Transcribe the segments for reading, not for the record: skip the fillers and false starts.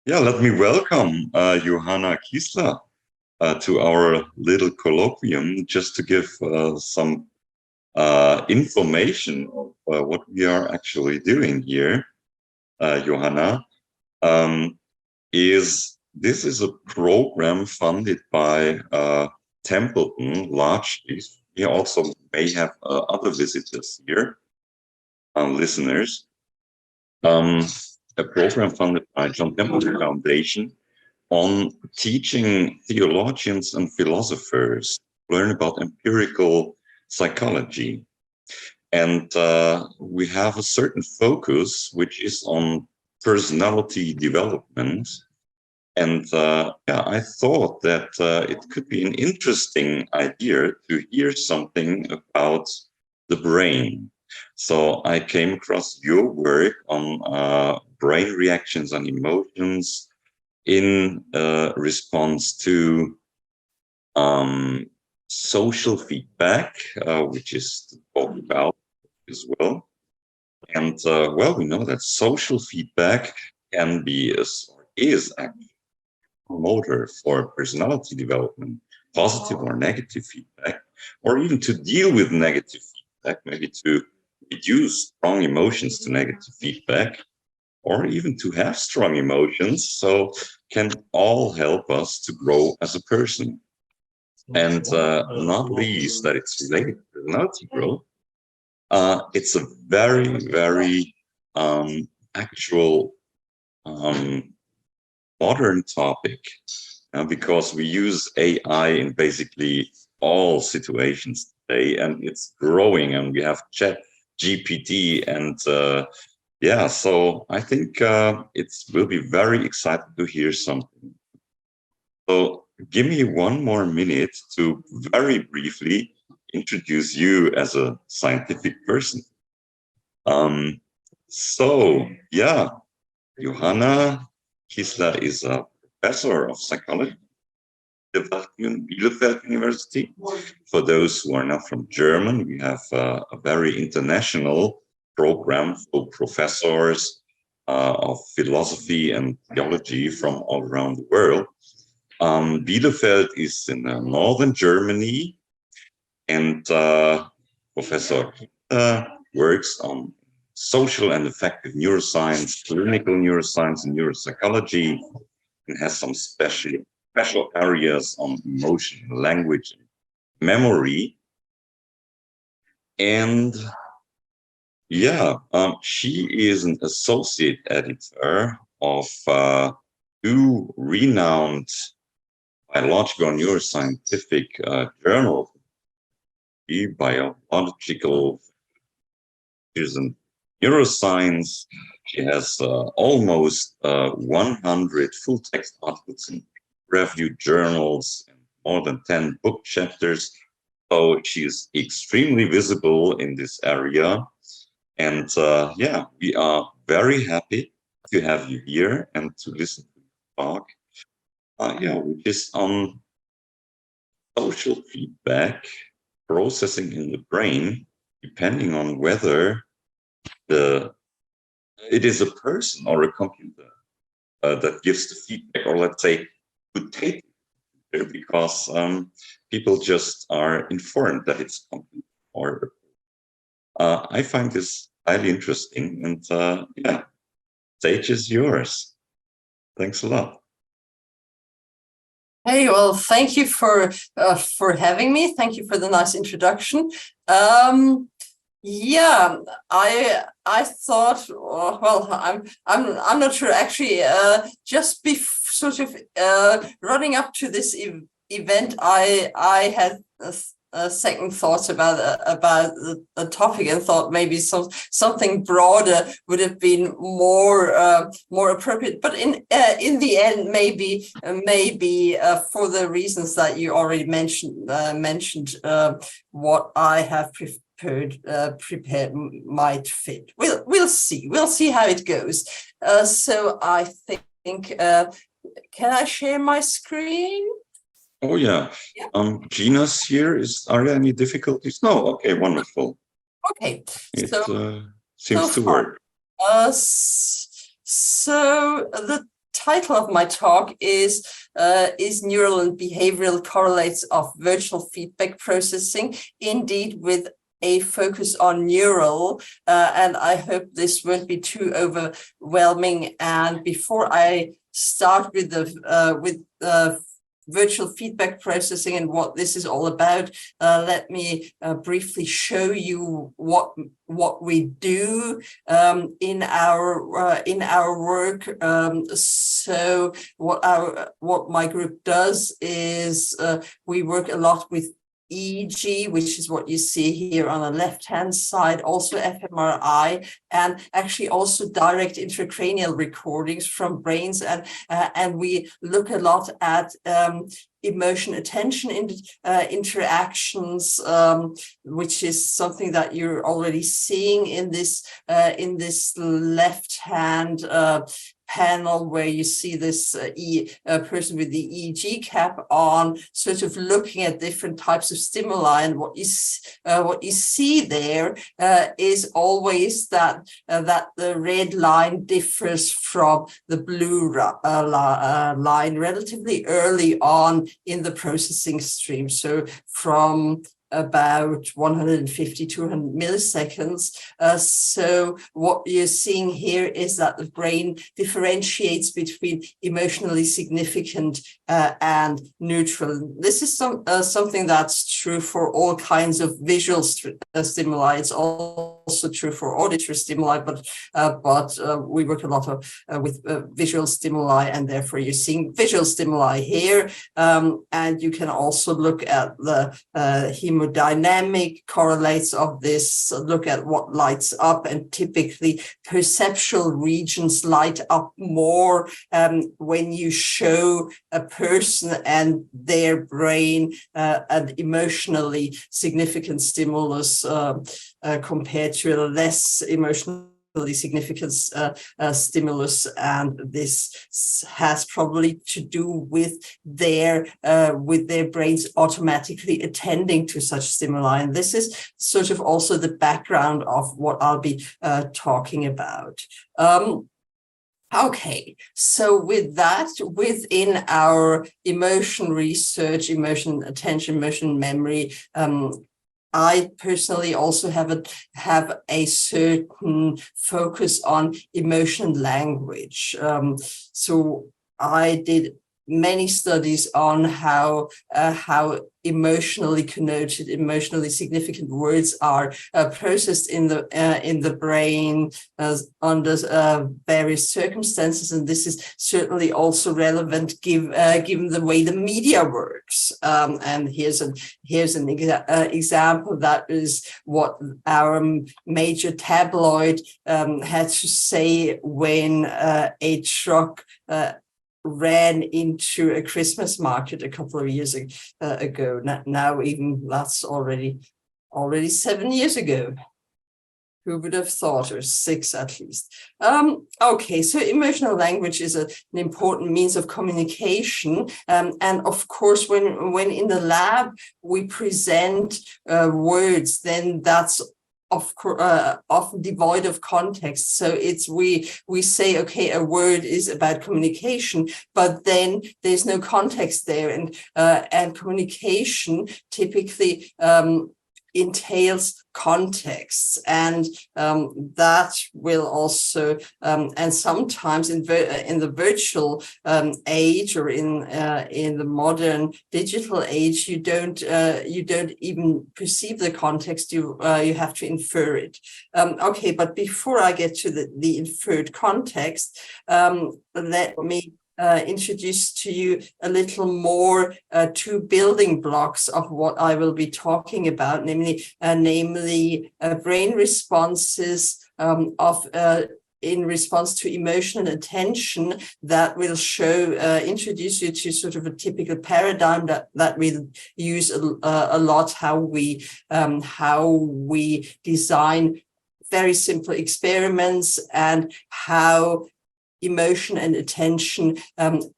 Yeah, let me welcome Johanna Kissler to our little colloquium, just to give some information of what we are actually doing here. Johanna, this is a program funded by Templeton largely. We also may have other visitors here, listeners. A program funded by John Templeton Foundation on teaching theologians and philosophers learn about empirical psychology. And we have a certain focus, which is on personality development. And yeah, I thought that it could be an interesting idea to hear something about the brain. So I came across your work on brain reactions and emotions in response to social feedback, which is talked about as well. And well, we know that social feedback can be is actually a motor for personality development, positive or negative feedback, or even to deal with negative feedback, maybe to reduce strong emotions to negative feedback, or even to have strong emotions, so can all help us to grow as a person. And not least that it's related to personality growth. It's a very, very actual modern topic because we use AI in basically all situations today, and it's growing, and we have Chat GPT and yeah, so I think it will be very exciting to hear something. So give me one more minute to very briefly introduce you as a scientific person. So yeah, Johanna Kissler is a professor of psychology at Bielefeld University. For those who are not from Germany, we have a very international program for professors of philosophy and theology from all around the world. Bielefeld is in northern Germany, and Professor works on social and affective neuroscience, clinical neuroscience, and neuropsychology, and has some special areas on emotion, language, and memory. And yeah, she is an associate editor of two renowned biological and neuroscientific journals, Biological and Neuroscience. She has almost 100 full-text articles in reviewed journals and more than 10 book chapters. So she is extremely visible in this area. And yeah, we are very happy to have you here and to listen to you talk. Yeah, which is on social feedback processing in the brain, depending on whether it is a person or a computer that gives the feedback, or let's say, could take it, because people just are informed that it's a computer. Or I find this highly interesting, and yeah, stage is yours. Thanks a lot. Hey, well, thank you for having me. Thank you for the nice introduction. Yeah, I thought, well, I'm not sure actually. Just sort of running up to this event, I had second thoughts about the topic, and thought maybe something broader would have been more appropriate. But in the end, maybe for the reasons that you already mentioned, what I have prepared might fit. We'll see how it goes. So I think can I share my screen? Oh yeah. Gina's here. Are there any difficulties? No. Okay, wonderful. Okay. It seems to work. So the title of my talk is Neural and Behavioral Correlates of Virtual Feedback Processing, indeed with a focus on neural, and I hope this won't be too overwhelming. And before I start with the virtual feedback processing and what this is all about, let me briefly show you what we do in our work. So what my group does is we work a lot with EEG, which is what you see here on the left-hand side, also fMRI, and actually also direct intracranial recordings from brains. And we look a lot at emotion attention interactions, which is something that you're already seeing in this left-hand panel, where you see this person with the EEG cap on, sort of looking at different types of stimuli. And what you see there is always that the red line differs from the blue line relatively early on in the processing stream. So from about 150, 200 milliseconds. So what you're seeing here is that the brain differentiates between emotionally significant and neutral. This is something that's true for all kinds of visual stimuli. It's also true for auditory stimuli, but we work a lot with visual stimuli, and therefore you're seeing visual stimuli here. And you can also look at the hemodynamic correlates of this, look at what lights up, and typically perceptual regions light up more when you show a person and their brain an emotionally significant stimulus compared to a less emotionally significant stimulus, and this has probably to do with their brains automatically attending to such stimuli. And this is sort of also the background of what I'll be talking about. Okay, so with that, within our emotion research, emotion attention, emotion memory, I personally also have a certain focus on emotion language. So I did many studies on how emotionally connoted, emotionally significant words are processed in the brain under various circumstances, and this is certainly also relevant given the way the media works. And here's an example. That is what our major tabloid had to say when a truck ran into a Christmas market a couple of years ago. Now even that's already 7 years ago. Who would have thought, or 6 at least. Okay, so emotional language is an important means of communication. And of course, when in the lab we present words, then that's of course often devoid of context. So it's we say, okay, a word is about communication, but then there's no context there, and communication typically entails contexts, and that will also and sometimes in the virtual age, or in the modern digital age, you don't even perceive the context. You have to infer it. Okay, but before I get to the inferred context, let me introduce to you a little more 2 building blocks of what I will be talking about, namely brain responses in response to emotion and attention, that will introduce you to sort of a typical paradigm that we use a lot, how we design very simple experiments, and how emotion and attention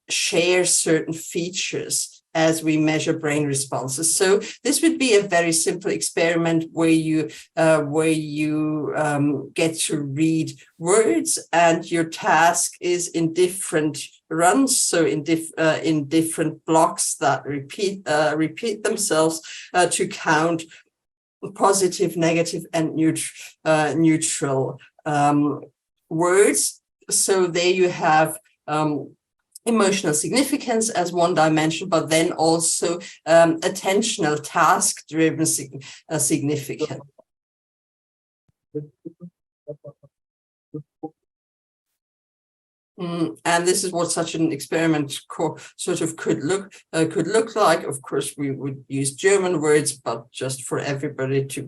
share certain features as we measure brain responses. So this would be a very simple experiment where you get to read words, and your task is in different runs, so in different blocks that repeat themselves to count positive, negative, and neutral words. So there you have emotional significance as one dimension, but then also attentional, task-driven significance. And this is what such an experiment sort of could look like. Of course, we would use German words, but just for everybody to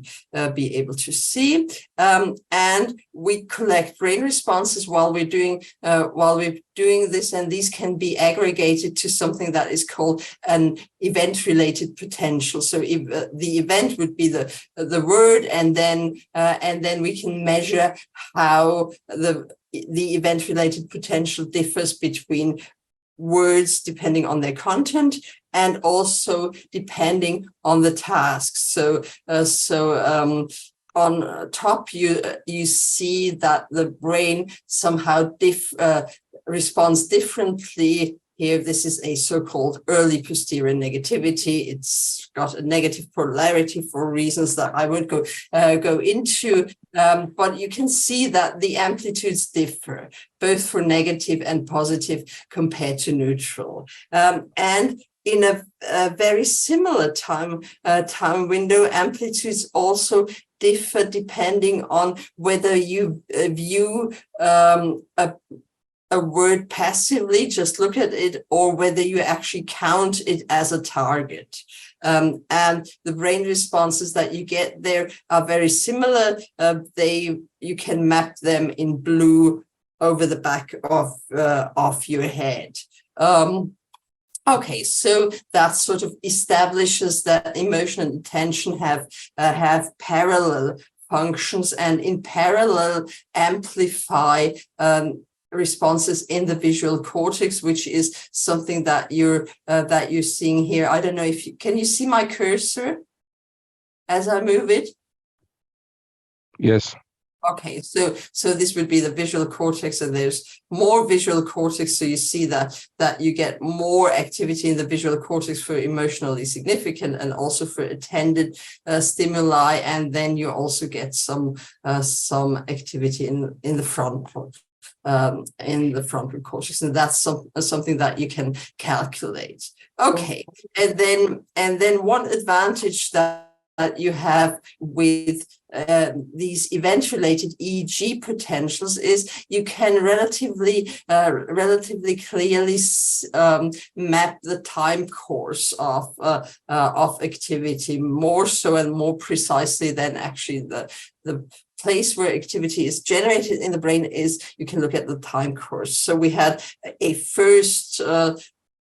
be able to see. And we collect brain responses while we're doing this, and these can be aggregated to something that is called an event-related potential. So if, the event would be the word, and then we can measure how the event-related potential differs between words depending on their content and also depending on the tasks. So on top you see that the brain somehow responds differently. Here, this is a so-called early posterior negativity. It's got a negative polarity for reasons that I won't go into, but you can see that the amplitudes differ, both for negative and positive compared to neutral. And in a very similar time window, amplitudes also differ depending on whether you view a word passively, just look at it, or whether you actually count it as a target. And the brain responses that you get there are very similar. You can map them in blue over the back of your head. Okay, so that sort of establishes that emotion and attention have parallel functions, and in parallel amplify responses in the visual cortex, which is something that you're seeing here. I don't know if can you see my cursor as I move it? Yes. Okay, so this would be the visual cortex, and there's more visual cortex. So you see that you get more activity in the visual cortex for emotionally significant and also for attended stimuli, and then you also get some activity in the frontal. In the frontal cortex, and that's something that you can calculate. Okay, and then one advantage that you have with these event-related EEG potentials is you can relatively clearly map the time course of activity, more so and more precisely than actually the place where activity is generated in the brain is. You can look at the time course. So we had a first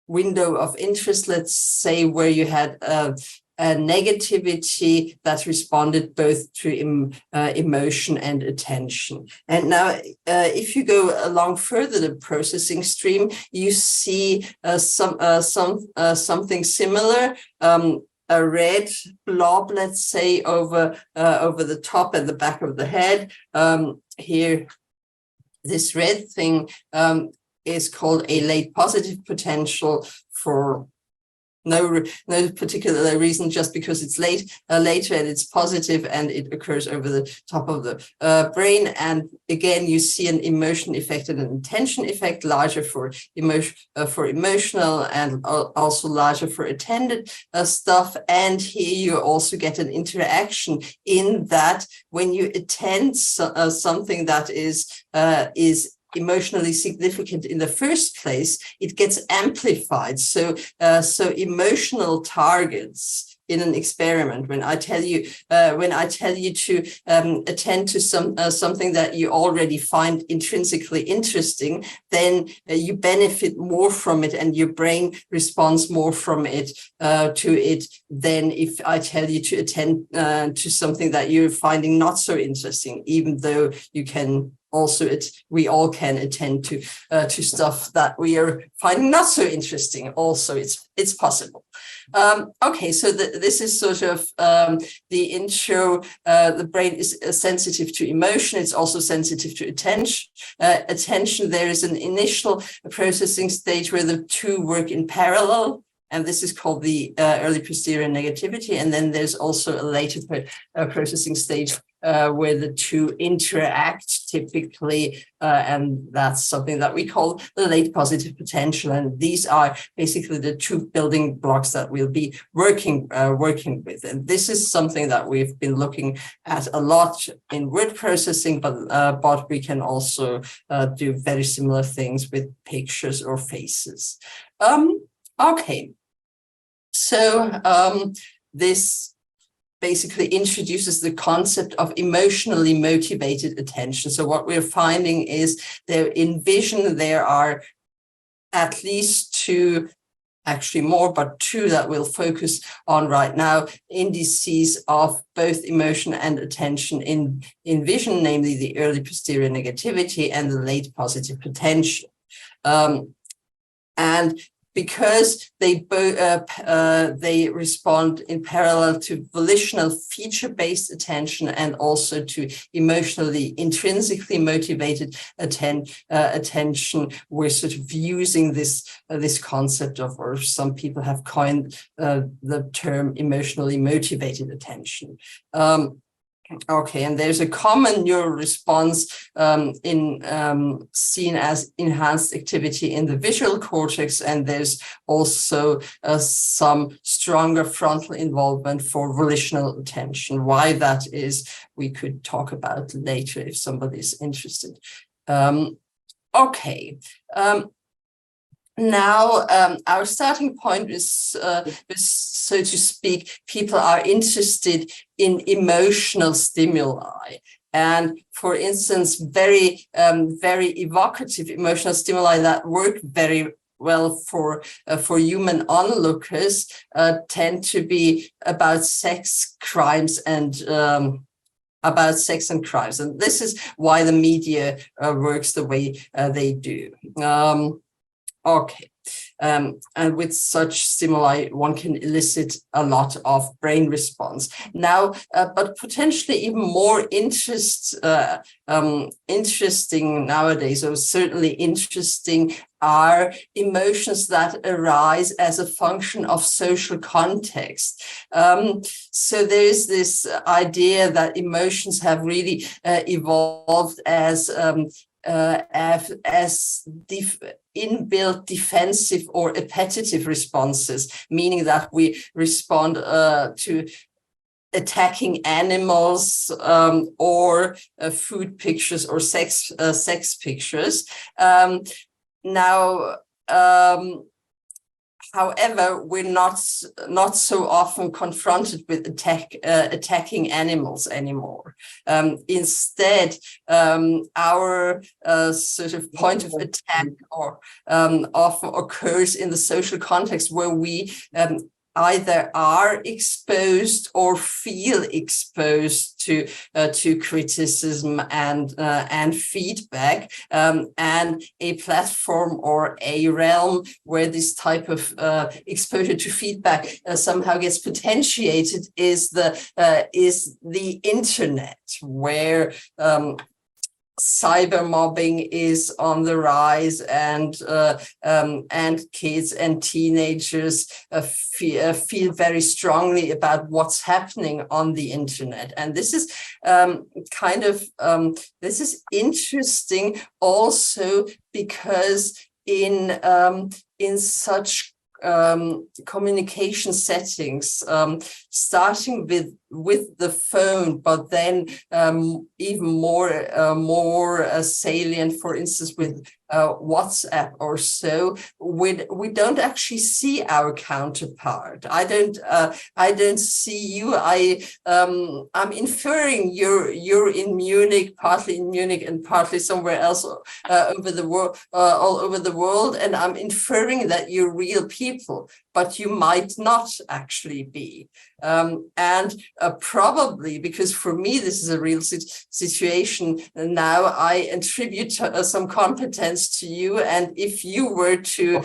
window of interest, let's say, where you had a negativity that responded both to emotion and attention. And now, if you go along further the processing stream, you see something similar. A red blob, let's say, over the top and the back of the head. Here, this red thing is called a late positive potential for no particular reason, just because it's later and it's positive and it occurs over the top of the brain. And again, you see an emotion effect and an attention effect, larger for emotional and also larger for attended stuff. And here you also get an interaction in that when you attend something that is emotionally significant in the first place, it gets amplified. So emotional targets in an experiment, when I tell you to attend to something that you already find intrinsically interesting, then you benefit more from it, and your brain responds more from it to it than if I tell you to attend to something that you're finding not so interesting, even though you can also we all can attend to stuff that we are finding not so interesting. Also, it's possible. Okay, so this is sort of the intro. The brain is sensitive to emotion. It's also sensitive to attention. There is an initial processing stage where the two work in parallel, and this is called the early posterior negativity. And then there's also a later processing stage where the two interact typically, and that's something that we call the late positive potential. And these are basically the two building blocks that we'll be working with. And this is something that we've been looking at a lot in word processing, but we can also do very similar things with pictures or faces. Okay, so this basically introduces the concept of emotionally motivated attention. So what we're finding is that in vision, there are at least two, actually more, but two that we'll focus on right now, indices of both emotion and attention in vision, namely the early posterior negativity and the late positive potential. And because they respond in parallel to volitional feature-based attention and also to emotionally intrinsically motivated attention, we're sort of using this concept of, or some people have coined the term emotionally motivated attention. Okay, and there's a common neural response seen as enhanced activity in the visual cortex, and there's also some stronger frontal involvement for volitional attention. Why that is, we could talk about later if somebody's interested. Okay. Now, our starting point is, so to speak, people are interested in emotional stimuli. And for instance, very evocative emotional stimuli that work very well for human onlookers tend to be about sex, crimes, and about sex and crimes. And this is why the media works the way they do. Okay, and with such stimuli, one can elicit a lot of brain response. Now, but potentially even more interesting nowadays, or certainly interesting, are emotions that arise as a function of social context. So there's this idea that emotions have really evolved as inbuilt defensive or appetitive responses, meaning that we respond to attacking animals or food pictures or sex pictures. However, we're not so often confronted with attacking animals anymore. Instead, our sort of point of attack often occurs in the social context where we either are exposed or feel exposed to criticism and feedback, and a platform or a realm where this type of exposure to feedback somehow gets potentiated is the internet, where cyber mobbing is on the rise, and kids and teenagers feel very strongly about what's happening on the internet. And this is this is interesting also because in such communication settings, starting with the phone, but then even more salient, for instance, with WhatsApp or so, we don't actually see our counterpart. I don't see you. I'm inferring you're in Munich, partly in Munich and partly somewhere else over the world, all over the world, and I'm inferring that you're real people, but you might not actually be. And probably, because for me this is a real situation, and now I attribute some competence to you, and if you were to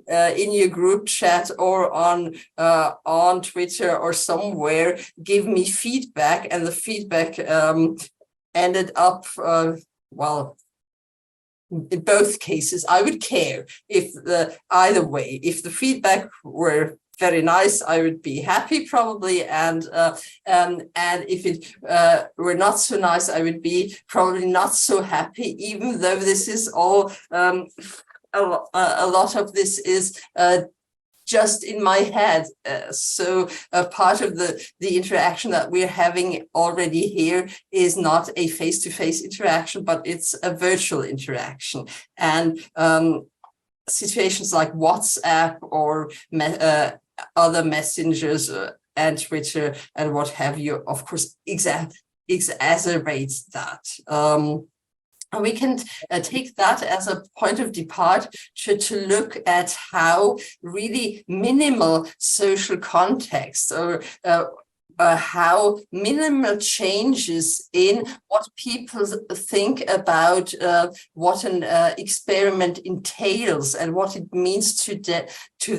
in your group chat or on Twitter or somewhere give me feedback, and the feedback ended up well, in both cases, I would care if either way, if the feedback were very nice, I would be happy probably, and if it were not so nice, I would be probably not so happy. Even though this is all a lot of this is just in my head. So part of the interaction that we're having already here is not a face-to-face interaction, but it's a virtual interaction. And situations like WhatsApp or other messengers and Twitter and what have you, of course, exacerbates that. And we can take that as a point of departure to look at how really minimal social context or how minimal changes in what people think about what an experiment entails and what it means to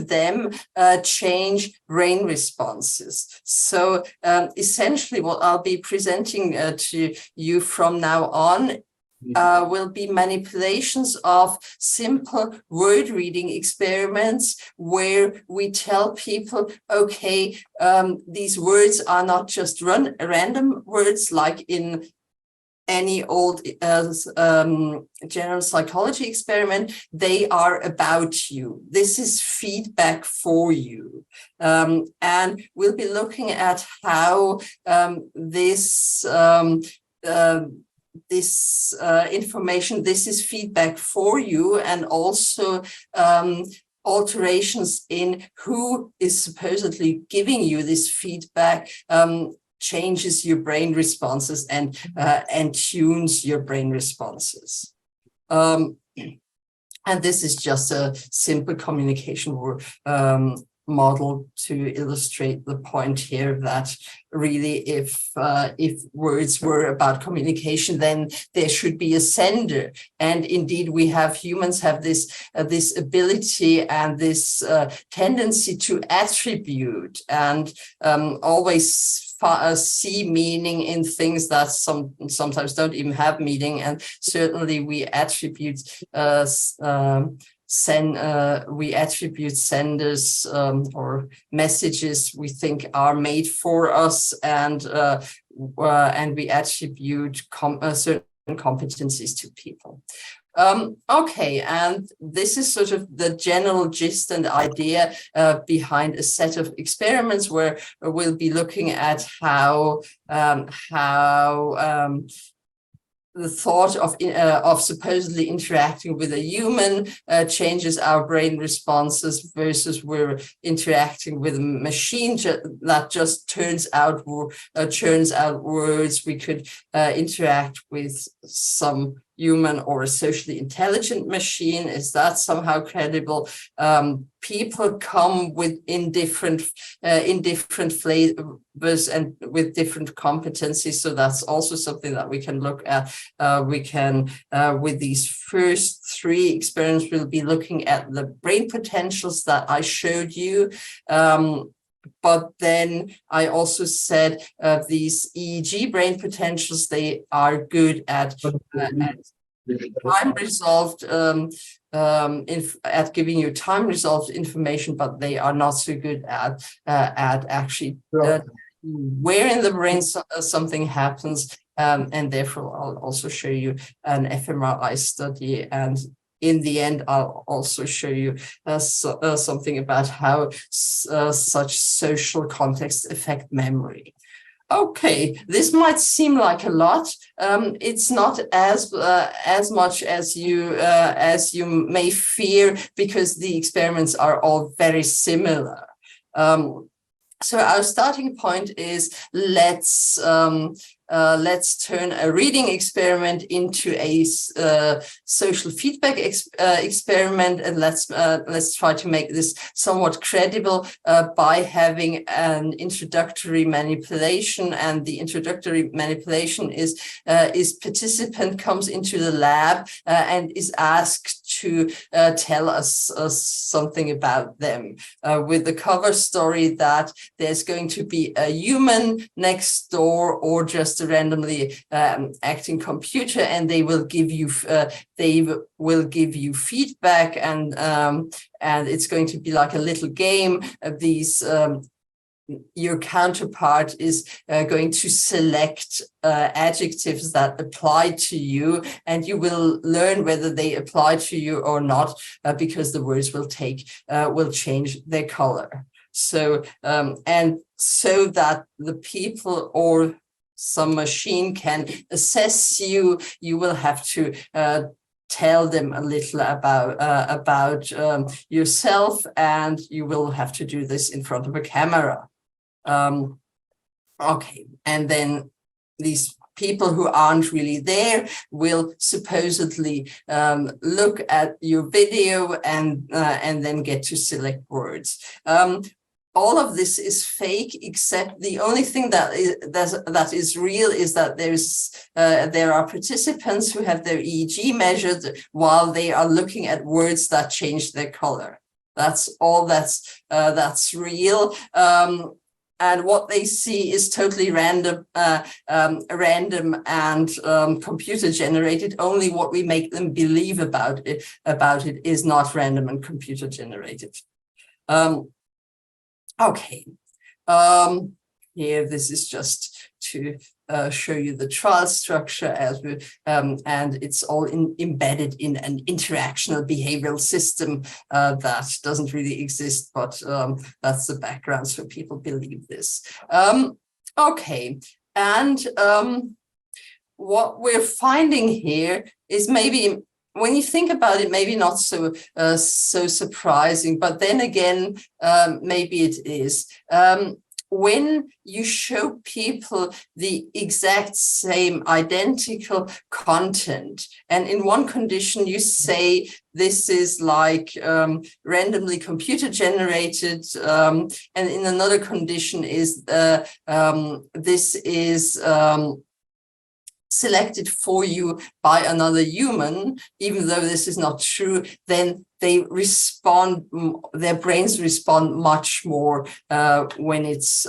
them change brain responses. So essentially what I'll be presenting to you from now on will be manipulations of simple word reading experiments where we tell people, okay, these words are not just random words like in any old general psychology experiment, they are about you. This is feedback for you. And we'll be looking at how this information, this is feedback for you, and also alterations in who is supposedly giving you this feedback changes your brain responses and tunes your brain responses. And this is just a simple communication model to illustrate the point here that really if words were about communication, then there should be a sender. And indeed humans have this ability and this tendency to attribute and always see meaning in things that sometimes don't even have meaning. And certainly we attribute senders or messages we think are made for us, and we attribute certain competencies to people. Okay, and this is sort of the general gist and idea behind a set of experiments where we'll be looking at how the thought of supposedly interacting with a human changes our brain responses versus we're interacting with a machine that just churns out words. We could interact with some human or a socially intelligent machine. Is that somehow credible? People come in different flavors and with different competencies. So that's also something that we can look at. With these first three experiments, we'll be looking at the brain potentials that I showed you. But then I also said these EEG brain potentials, they are good at time resolved, at giving you time resolved information, but they are not so good at actually where in the brain something happens. And therefore, I'll also show you an fMRI study, and in the end, I'll also show you something about how such social contexts affect memory. Okay, this might seem like a lot. It's not as much as you may fear, because the experiments are all very similar. So our starting point is let's let's turn a reading experiment into a social feedback experiment, and let's try to make this somewhat credible by having an introductory manipulation. And the introductory manipulation is participant comes into the lab and is asked to tell us something about them, with the cover story that there's going to be a human next door or just a randomly acting computer, and they will give you feedback, and it's going to be like a little game of these. Your counterpart is going to select adjectives that apply to you, and you will learn whether they apply to you or not, because the words will change their color. So and so that the people or some machine can assess you, you will have to tell them a little about yourself, and you will have to do this in front of a camera. Okay, and then these people who aren't really there will supposedly look at your video and then get to select words. All of this is fake, except the only thing that is real is that there are participants who have their EEG measured while they are looking at words that change their color. That's all that's real. And what they see is totally random and computer generated. Only what we make them believe about it is not random and computer generated. Okay. Here, this is just to show you the trial structure as we, and it's all embedded in an interactional behavioral system that doesn't really exist, but that's the background, so people believe this. Okay, and what we're finding here is maybe, when you think about it, maybe not so surprising, but then again, maybe it is. When you show people the exact same identical content, and in one condition you say this is like randomly computer generated, and in another condition is this is selected for you by another human, even though this is not true, then they respond, their brains respond much more when it's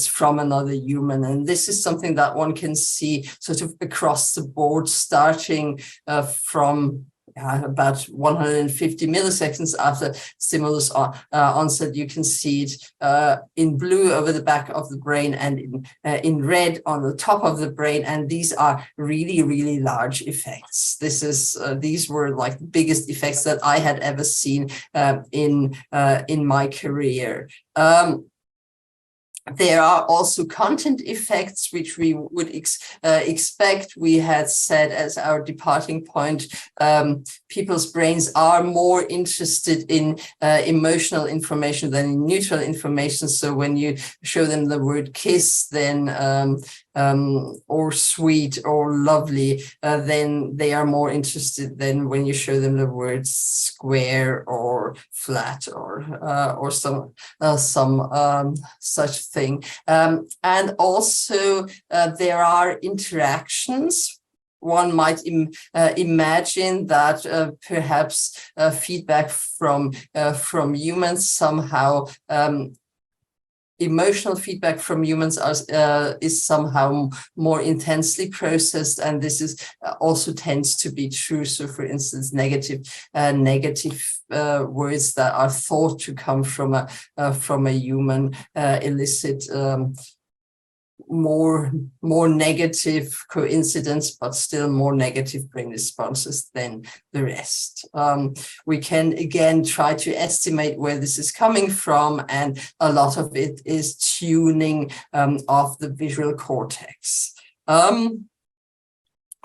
from another human. And this is something that one can see sort of across the board, starting from about 150 milliseconds after stimulus onset. You can see it in blue over the back of the brain and in red on the top of the brain. And these are really, really large effects. These were like the biggest effects that I had ever seen in my career. There are also content effects, which we would expect. We had said as our departing point, people's brains are more interested in emotional information than in neutral information. So when you show them the word kiss, then or sweet or lovely, then they are more interested than when you show them the words square or flat or some such thing. And also there are interactions. One might imagine that perhaps feedback from humans somehow, emotional feedback from humans is somehow more intensely processed, and this is also tends to be true. So, for instance, negative words that are thought to come from a human elicit more negative coincidence, but still more negative brain responses than the rest. We can again try to estimate where this is coming from, and a lot of it is tuning of the visual cortex.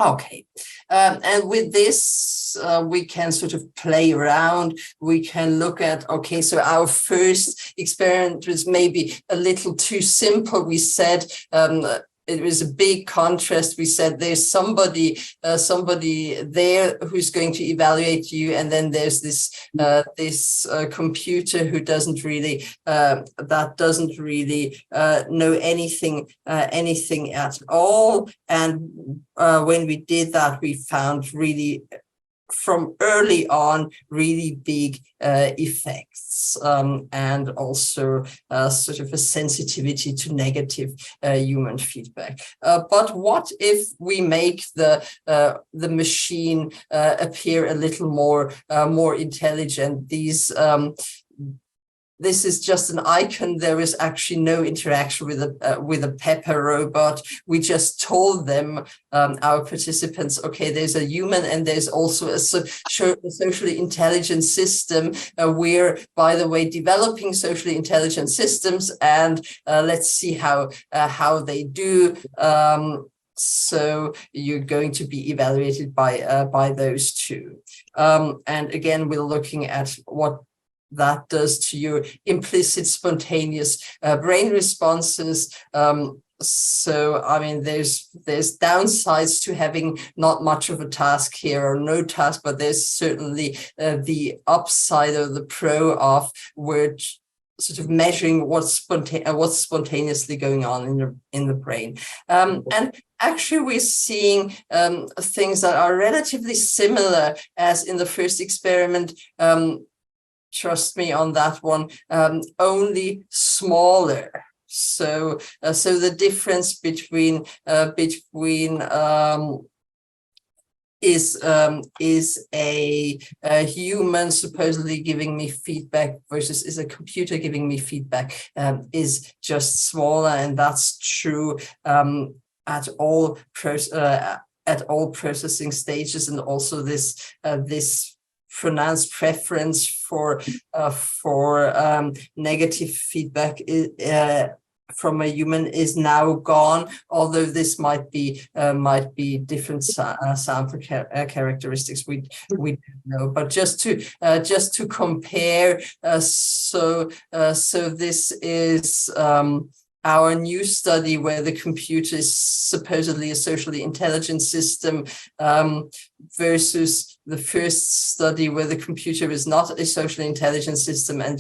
Okay, and with this, we can sort of play around. We can look at, okay, so our first experiment was maybe a little too simple. We said it was a big contrast. We said there's somebody there who's going to evaluate you, and then there's this computer who doesn't really know anything at all. And when we did that, we found really from early on really big effects, and also sort of a sensitivity to negative human feedback. But what if we make the machine appear a little more intelligent? This is just an icon. There is actually no interaction with a Pepper robot. We just told them, our participants, okay, there's a human and there's also a socially intelligent system. We're, by the way, developing socially intelligent systems, and let's see how they do. So you're going to be evaluated by those two. And again, we're looking at what that does to your implicit spontaneous brain responses. So, I mean, there's downsides to having not much of a task here or no task, but there's certainly the upside or the pro of which sort of measuring what's spontaneously going on in the brain. And actually, we're seeing things that are relatively similar as in the first experiment. Trust me on that one, only smaller. So the difference between is a human supposedly giving me feedback versus is a computer giving me feedback is just smaller, and that's true at all processing stages, and also this pronounced preference for negative feedback from a human is now gone, although this might be different sample characteristics we don't know. But just to compare, so this is our new study where the computer is supposedly a socially intelligent system versus the first study where the computer is not a socially intelligent system, and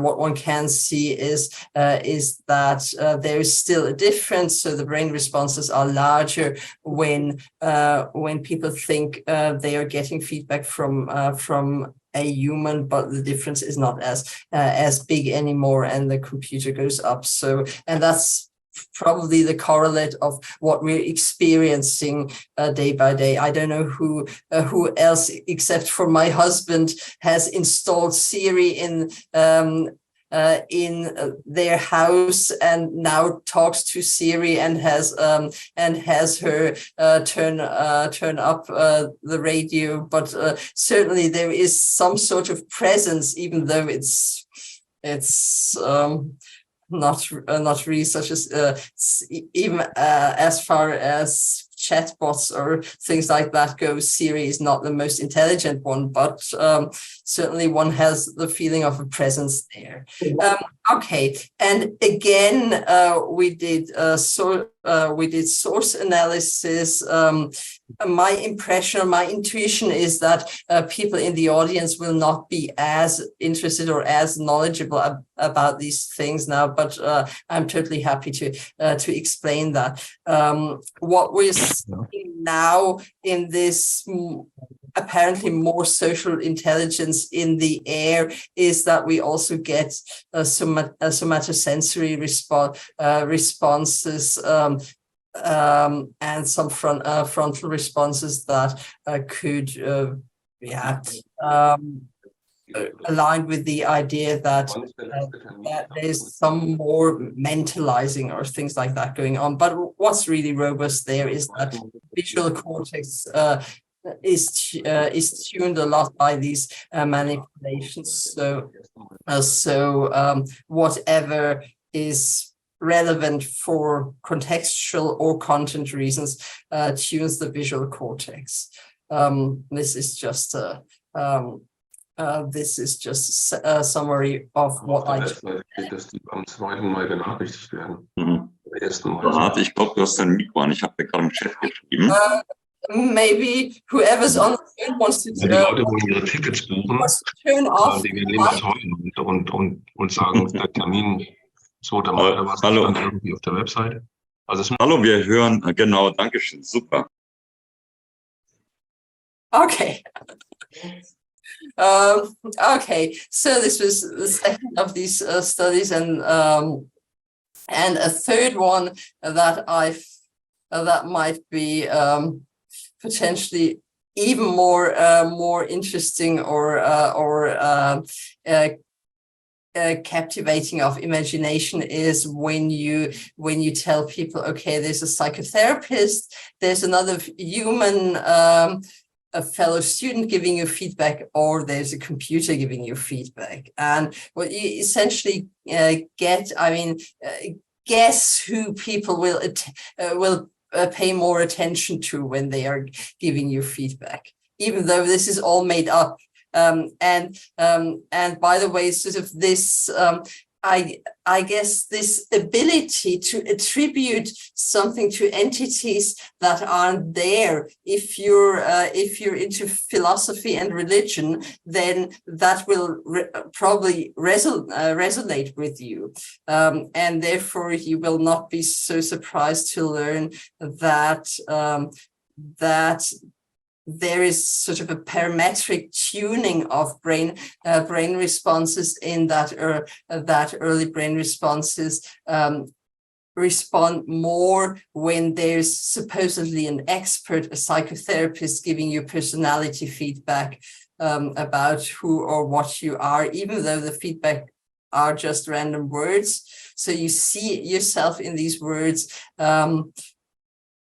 what one can see is that there is still a difference. So the brain responses are larger when people think they are getting feedback from a human, but the difference is not as big anymore, and the computer goes up. So, and that's probably the correlate of what we're experiencing day by day. I don't know who else except for my husband has installed Siri in their house and now talks to Siri and has her turn up the radio. But certainly there is some sort of presence, even though it's not really such as even as far as chatbots or things like that go. Siri is not the most intelligent one, but certainly one has the feeling of a presence there. Okay, and again, we did source analysis. My impression, my intuition is that people in the audience will not be as interested or as knowledgeable about these things now, but I'm totally happy to explain that. What we're seeing now in this apparently more social intelligence in the air is that we also get somatosensory responses and some frontal responses that could aligned with the idea that there's some more mentalizing or things like that going on. But what's really robust there is that visual cortex is tuned a lot by these manipulations. So whatever is relevant for contextual or content reasons tunes the visual cortex. This is just a summary of what I. Dass die beim zweiten Mal benachrichtigt werden. Ich glaube, du hast dein Mikro an. Ich habe dir gerade im Chat geschrieben. Maybe whoever's on the phone wants to Die Leute, wo ihre Tickets buchen, turn off. die werden immer teuer und sagen, der Termin 2. Mai oder was Hallo. stand irgendwie auf der Website. Also Hallo, wir hören, genau, Dankeschön, super. Okay. Okay, so this was the second of these studies, and a third one that that might be potentially even more interesting or captivating of imagination is when you tell people, okay, there's a psychotherapist, there's another human, a fellow student giving you feedback, or there's a computer giving you feedback. And what you essentially get, I mean, guess who people will pay more attention to when they are giving you feedback, even though this is all made up. And by the way, sort of this, I guess this ability to attribute something to entities that aren't there. If you're into philosophy and religion, then that will probably resonate with you, and therefore you will not be so surprised to learn that that there is sort of a parametric tuning of brain responses in that that early brain responses respond more when there's supposedly an expert, a psychotherapist, giving you personality feedback about who or what you are, even though the feedback are just random words. So you see yourself in these words.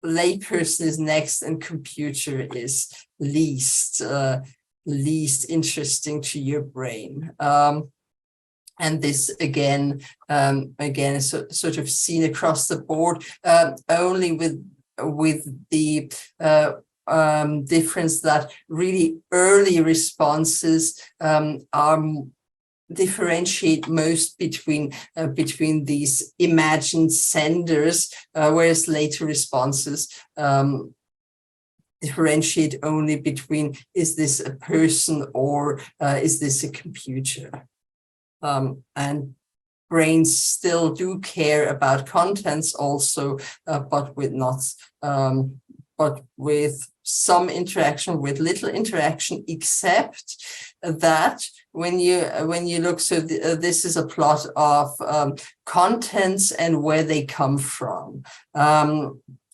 Layperson is next, and computer is least interesting to your brain. And this again is sort of seen across the board, only with the difference that really early responses are differentiate most between these imagined senders, whereas later responses differentiate only between, is this a person or is this a computer? And brains still do care about contents also, but with some interaction, with little interaction, except that when you look, so this is a plot of contents and where they come from.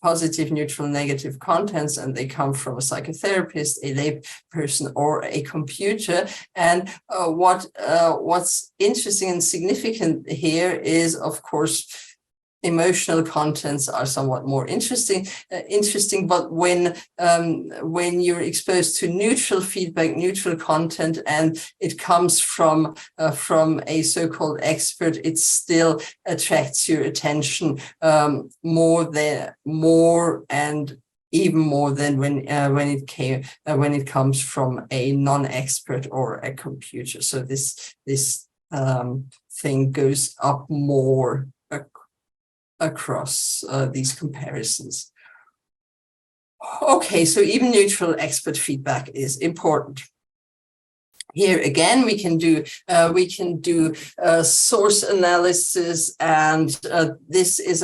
Positive, neutral, negative contents, and they come from a psychotherapist, a lay person, or a computer. And what's interesting and significant here is, of course, emotional contents are somewhat more interesting, but when you're exposed to neutral feedback, neutral content, and it comes from a so-called expert, it still attracts your attention more and even more than when it comes from a non-expert or a computer. So this thing goes up more across these comparisons. Okay, so even neutral expert feedback is important. Here again, we can do source analysis, and this is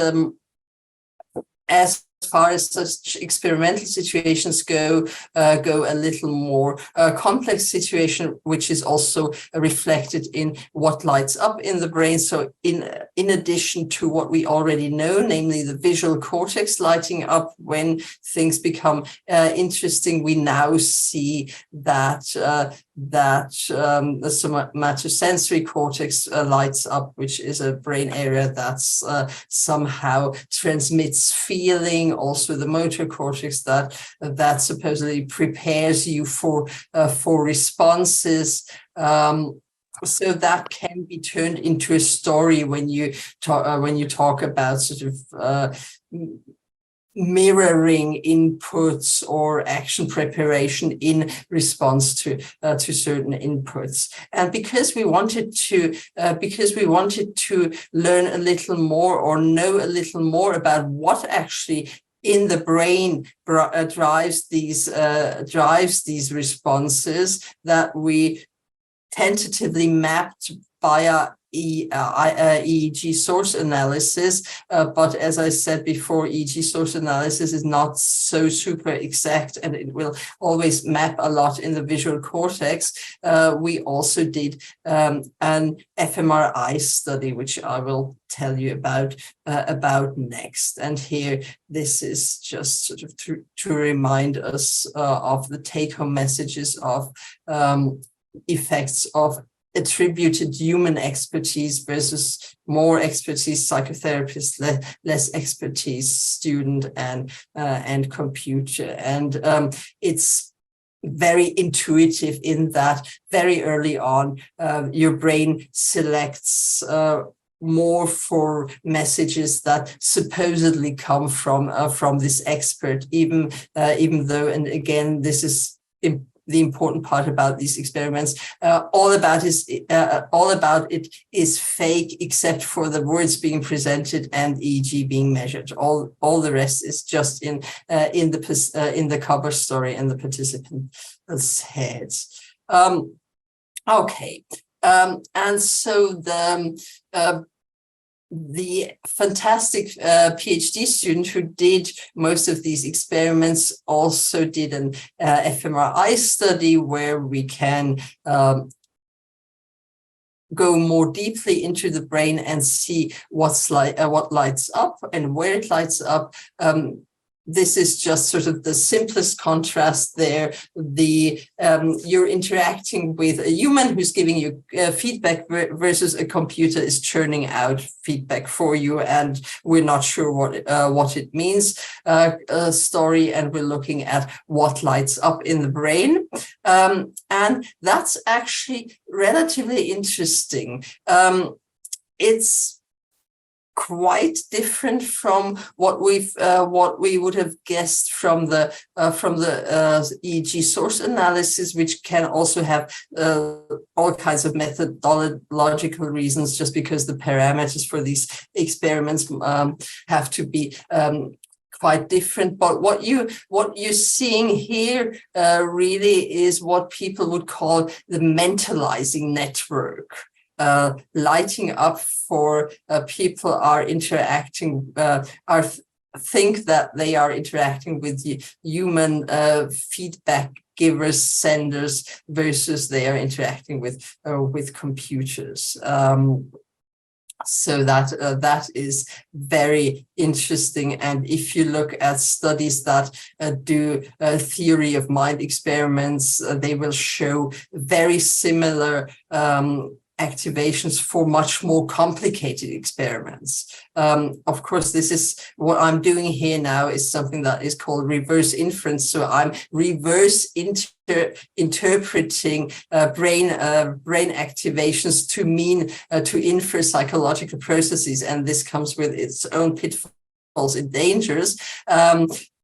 as far as such experimental situations go a little more complex situation, which is also reflected in what lights up in the brain. So in addition to what we already know, namely the visual cortex lighting up when things become interesting, we now see that the somatosensory cortex lights up, which is a brain area that's somehow transmits feeling. Also the motor cortex that supposedly prepares you for responses. So that can be turned into a story when you talk about sort of mirroring inputs or action preparation in response to certain inputs. And because we wanted to learn a little more or know a little more about what actually in the brain drives these responses, that we tentatively mapped via EEG source analysis, but as I said before, EEG source analysis is not so super exact, and it will always map a lot in the visual cortex. We also did an fMRI study, which I will tell you about next. And here, this is just sort of to remind us of the take-home messages of effects of attributed human expertise versus more expertise psychotherapist, less expertise student and computer. And it's very intuitive in that very early on, your brain selects more for messages that supposedly come from this expert, even though, and again, this is the important part about these experiments, all about it is fake, except for the words being presented and EEG being measured. All the rest is just in the cover story and the participants' heads. Okay, and so the fantastic PhD student who did most of these experiments also did an fMRI study where we can go more deeply into the brain and see what lights up and where it lights up. This is just sort of the simplest contrast there. You're interacting with a human who's giving you feedback versus a computer is churning out feedback for you, and we're not sure what it means. Story, and we're looking at what lights up in the brain, and that's actually relatively interesting. It's quite different from what we would have guessed from the EEG source analysis, which can also have all kinds of methodological reasons, just because the parameters for these experiments have to be quite different. But what you're seeing here really is what people would call the mentalizing network. Lighting up for people are interacting, think that they are interacting with the human feedback givers, senders, versus they are interacting with computers. So that is very interesting. And if you look at studies that do theory of mind experiments, they will show very similar activations for much more complicated experiments. Of course, this is what I'm doing here now is something that is called reverse inference. So I'm reverse interpreting brain activations to mean to infer psychological processes, and this comes with its own pitfalls and dangers.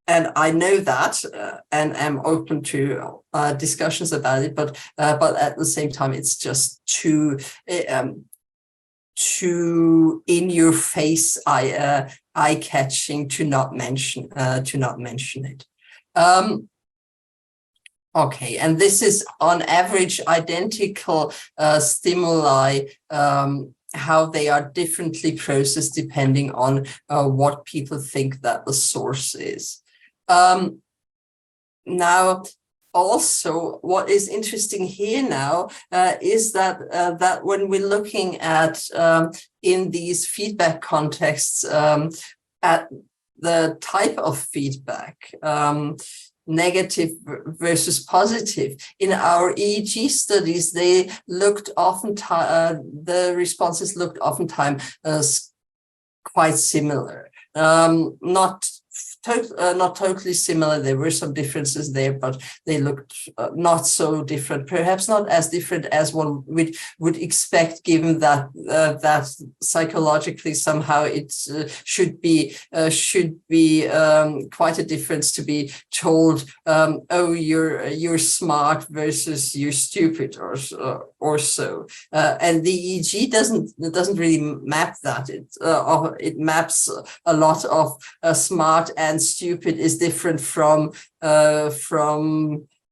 And I know that, and am open to discussions about it, but at the same time, it's just too in your face, eye catching to not mention it. Okay, and this is on average identical stimuli. How they are differently processed depending on what people think that the source is. Now, also, what is interesting here now is that when we're looking at in these feedback contexts at the type of feedback, negative versus positive. In our EEG studies, they looked the responses looked oftentimes quite similar. Not not totally similar. There were some differences there, but they looked not so different, perhaps not as different as one would expect, given that that psychologically somehow it should be quite a difference to be told, oh, you're smart versus you're stupid, or so. And the EEG doesn't really map that. It maps a lot of smart and stupid is different from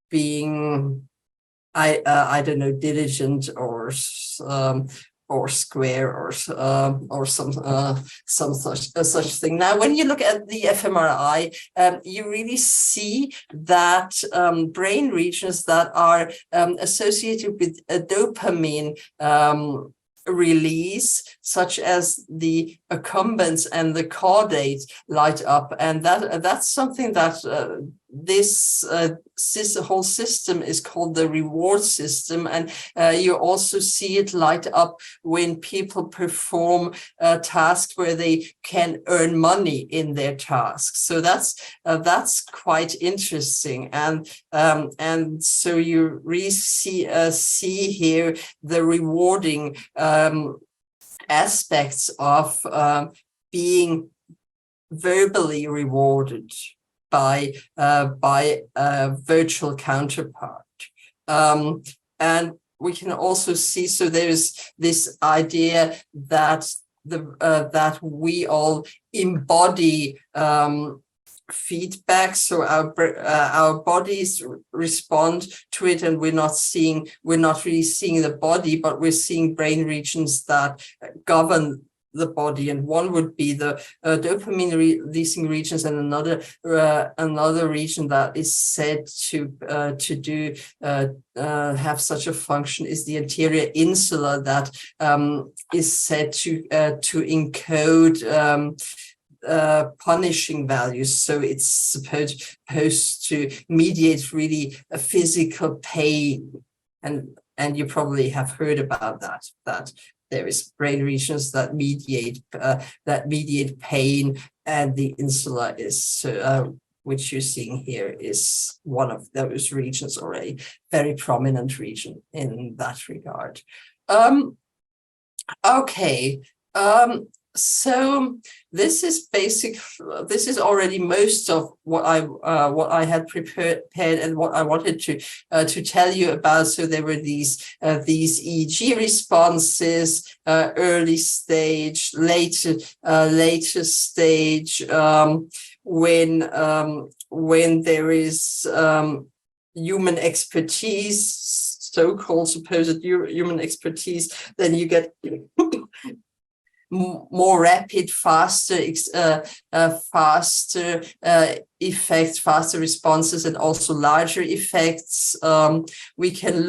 being I don't know, diligent or square or some such thing. Now, when you look at the fMRI, you really see that brain regions that are associated with a dopamine release, such as the accumbens and the chordates, light up, and that's something that this whole system is called the reward system, and you also see it light up when people perform tasks where they can earn money in their tasks. So that's quite interesting, and so you really see here the rewarding aspects of being verbally rewarded by a virtual counterpart. And we can also see, so there's this idea that that we all embody feedback, so our bodies respond to it, and we're not really seeing the body, but we're seeing brain regions that govern the body, and one would be the dopamine releasing regions, and another region that is said to have such a function is the anterior insula, that is said to encode punishing values. So it's supposed to mediate really a physical pain, and you probably have heard about that there is brain regions that mediate pain, and the insula is which you're seeing here is one of those regions, or a very prominent region in that regard. Okay. So this is already most of what I had prepared and what I wanted to tell you about. So there were these EEG responses, early stage, later stage, when there is human expertise, so-called supposed human expertise, then you get more rapid, faster effects, faster responses, and also larger effects. We can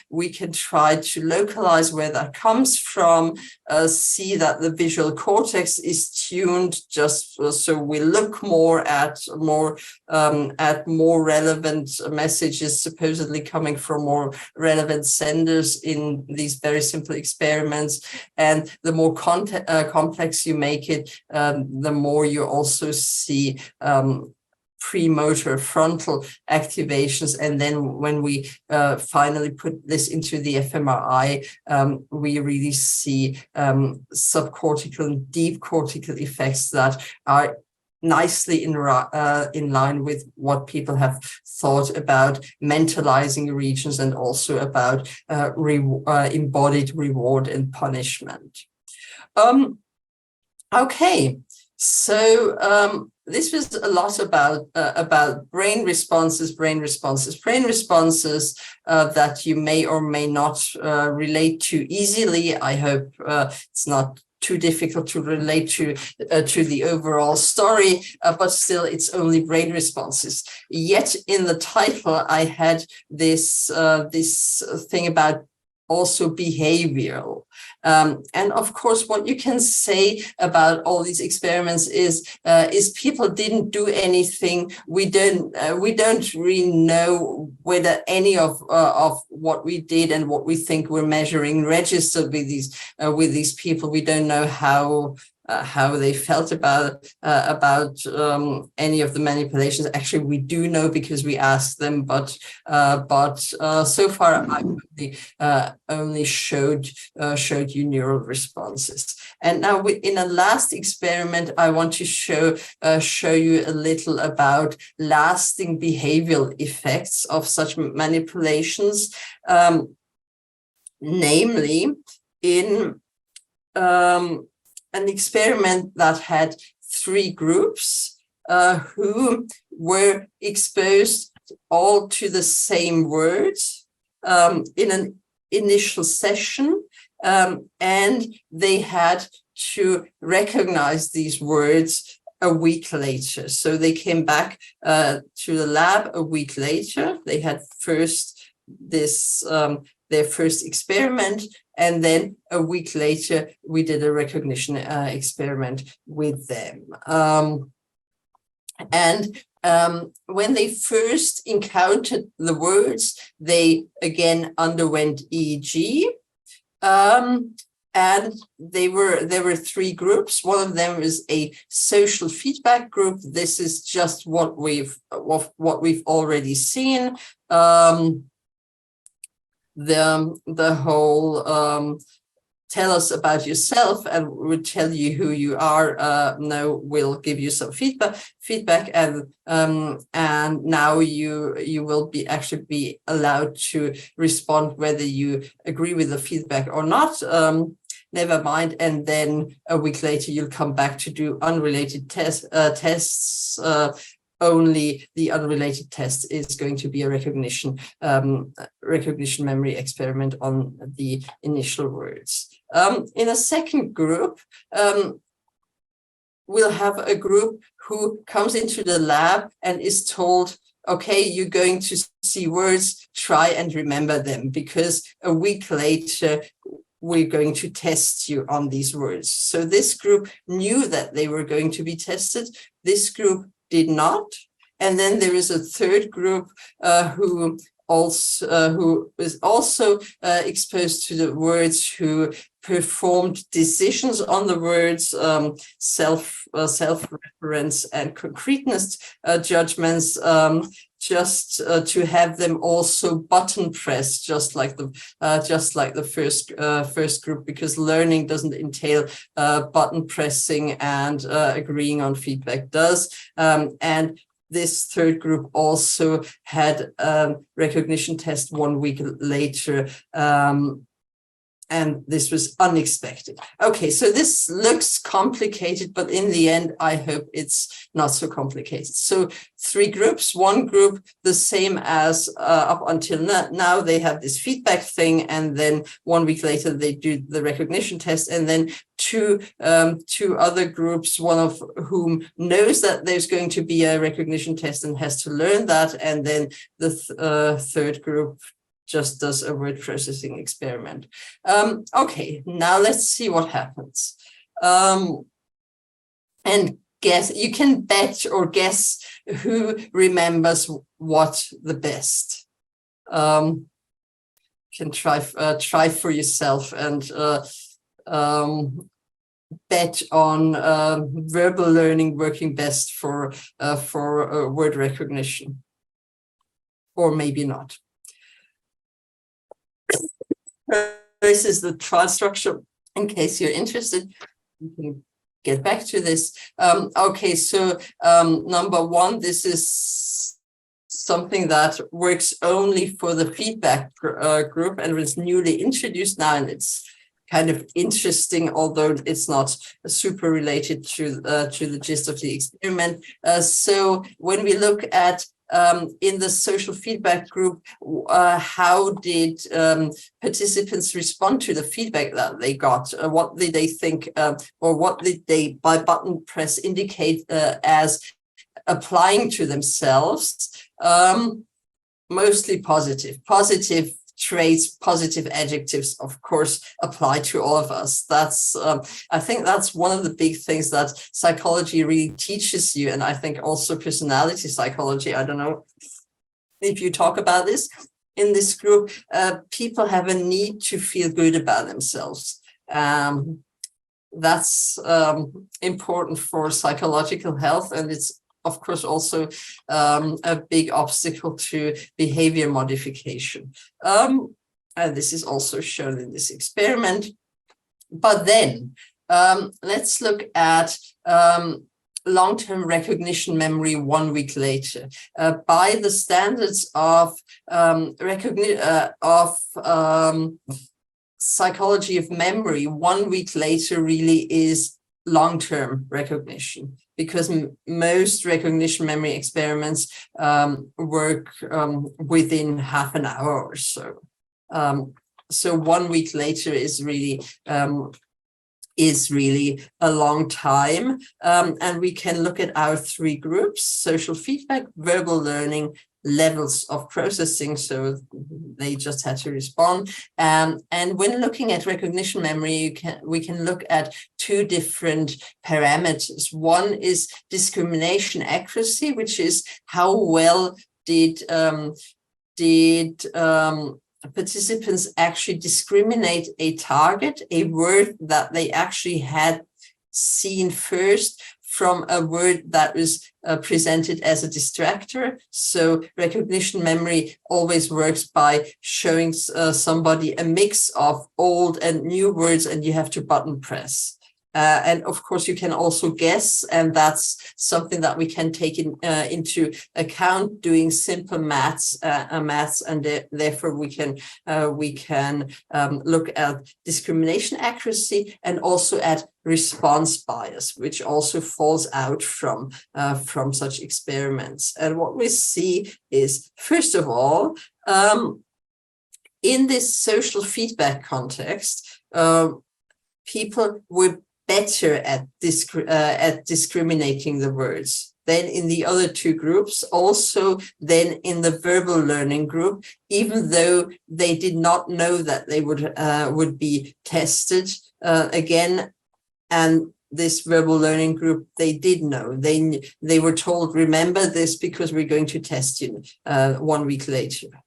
we can try to localize where that comes from, see that the visual cortex is tuned just so we look more at more relevant messages, supposedly coming from more relevant senders in these very simple experiments. And the more complex you make it, the more you also see premotor frontal activations. And then when we finally put this into the fMRI, we really see subcortical and deep cortical effects that are nicely in line with what people have thought about mentalizing regions, and also about embodied reward and punishment. Okay, so this was a lot about brain responses that you may or may not relate to easily. I hope it's not too difficult to relate to the overall story, but still it's only brain responses. Yet in the title I had this thing about also behavioral. And of course, what you can say about all these experiments is people didn't do anything. We don't really know whether any of what we did and what we think we're measuring registered with these people. We don't know how how they felt about any of the manipulations. Actually, we do know because we asked them, but so far I only showed you neural responses. And now in a last experiment, I want to show you a little about lasting behavioral effects of such manipulations, namely in an experiment that had 3 groups who were exposed all to the same words in an initial session, and they had to recognize these words a week later. So they came back to the lab a week later. They had first this their first experiment, and then a week later we did a recognition experiment with them. When they first encountered the words, they again underwent EEG. And there were 3 groups. One of them is a social feedback group. This is just what we've already seen. The whole tell us about yourself, and we'll tell you who you are. Now we'll give you some feedback, and now you will actually be allowed to respond whether you agree with the feedback or not. Never mind. And then a week later, you'll come back to do unrelated tests. Only the unrelated test is going to be a recognition memory experiment on the initial words. In a second group, we'll have a group who comes into the lab and is told, okay, you're going to see words, try and remember them, because a week later, we're going to test you on these words. So this group knew that they were going to be tested. This group did not. And then there is a third group who is also exposed to the words, who performed decisions on the words, self-reference and concreteness judgments, just to have them also button press, just like the first group, because learning doesn't entail button pressing, and agreeing on feedback does. And this third group also had a recognition test 1 week later, and this was unexpected. Okay, so this looks complicated, but in the end, I hope it's not so complicated. So 3 groups, 1 group, the same as up until now, they have this feedback thing, and then 1 week later, they do the recognition test, and then two other groups, one of whom knows that there's going to be a recognition test and has to learn that, and then the third group just does a word processing experiment. Okay, now let's see what happens. And guess, you can bet or guess who remembers what the best. You can try for yourself and bet on verbal learning working best for word recognition, or maybe not. This is the trial structure. In case you're interested, you can get back to this. Okay, so number 1, this is something that works only for the feedback group, and was newly introduced now, and it's kind of interesting, although it's not super related to the gist of the experiment. So when we look at in the social feedback group, how did participants respond to the feedback that they got? What did they think, or what did they, by button press, indicate as applying to themselves? Mostly positive. Positive traits, positive adjectives, of course, apply to all of us. That's I think that's one of the big things that psychology really teaches you, and I think also personality psychology. I don't know if you talk about this in this group. People have a need to feel good about themselves. that's important for psychological health, and it's of course also a big obstacle to behavior modification. And this is also shown in this experiment. But then let's look at long-term recognition memory 1 week later. By the standards of psychology of memory, 1 week later really is long-term recognition, because most recognition memory experiments work within half an hour or so. So 1 week later is really a long time. And we can look at our 3 groups: social feedback, verbal learning, levels of processing. So they just had to respond. And when looking at recognition memory, we can look at 2 different parameters. One is discrimination accuracy, which is how well did participants actually discriminate a target, a word that they actually had seen first, from a word that was presented as a distractor. So recognition memory always works by showing somebody a mix of old and new words, and you have to button press. And of course, you can also guess, and that's something that we can take into account doing simple maths, and therefore we can look at discrimination accuracy and also at response bias, which also falls out from such experiments. And what we see is, first of all, in this social feedback context, people were better at discriminating the words than in the other 2 groups, also then in the verbal learning group, even though they did not know that they would be tested again. And this verbal learning group, they did know. They were told, remember this because we're going to test you 1 week later.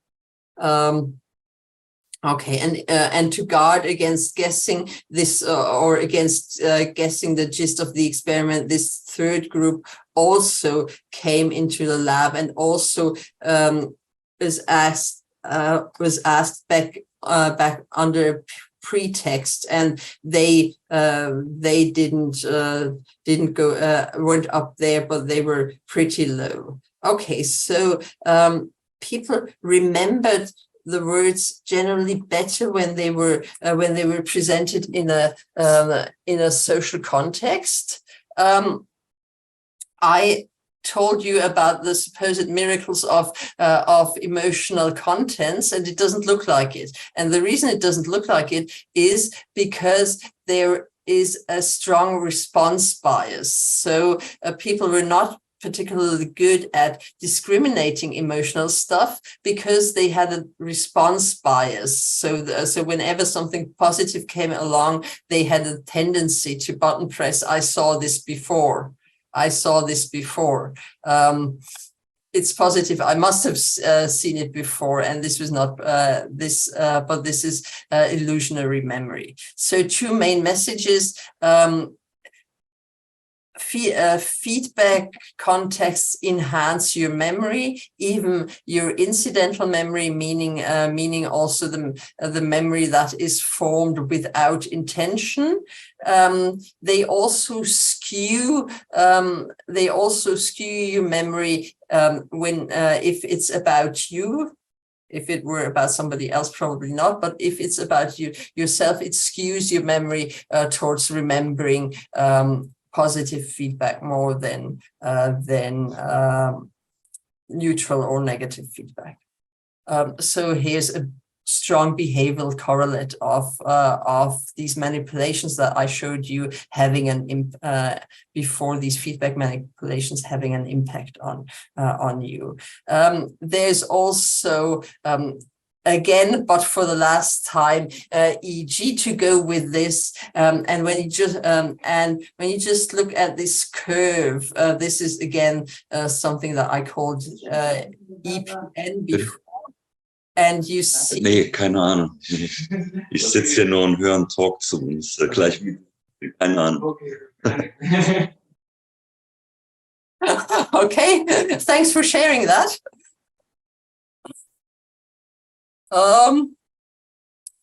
Okay, and to guard against guessing this or against guessing the gist of the experiment, this 3rd group also came into the lab and also was asked back under pretext, and they didn't go weren't up there, but they were pretty low. Okay, so people remembered the words generally better when they were presented in a social context. I told you about the supposed miracles of emotional contents, and it doesn't look like it. And the reason it doesn't look like it is because there is a strong response bias. So people were not particularly good at discriminating emotional stuff because they had a response bias. So whenever something positive came along, they had a tendency to button press. I saw this before. It's positive. I must have seen it before, and this was not but this is illusionary memory. So 2 main messages. Feedback contexts enhance your memory, even your incidental memory, meaning also the memory that is formed without intention. They also skew your memory when if it's about you. If it were about somebody else, probably not. But if it's about yourself, it skews your memory towards remembering positive feedback more than neutral or negative feedback. So here's a strong behavioral correlate of these manipulations that I showed you having before these feedback manipulations having an impact on you. There's also again, but for the last time, EEG to go with this. And when you just look at this curve, this is again something that I called EPN before. And you see. Nee, keine Ahnung. Ich sitze hier nur und höre einen Talk zu uns. Gleich. depend on. Okay, thanks for sharing that.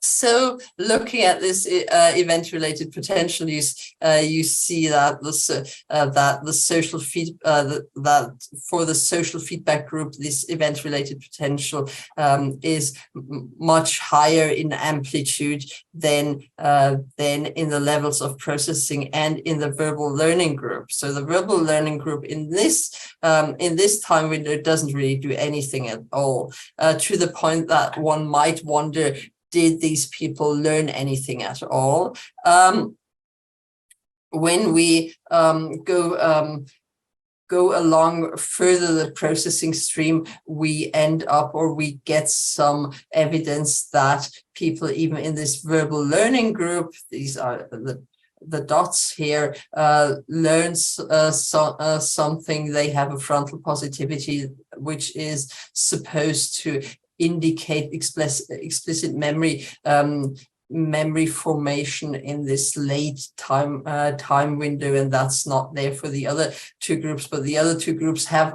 So looking at this event-related potential, you see that the social that for the social feedback group, this event-related potential is much higher in amplitude than in the levels of processing and in the verbal learning group. So the verbal learning group in this time window doesn't really do anything at all, to the point that one might wonder, did these people learn anything at all? When we go along further the processing stream, we end up, or we get some evidence that people, even in this verbal learning group, these are the dots here, learns something. They have a frontal positivity, which is supposed to indicate explicit memory formation in this late time window, and that's not there for the other two groups. But the other two groups have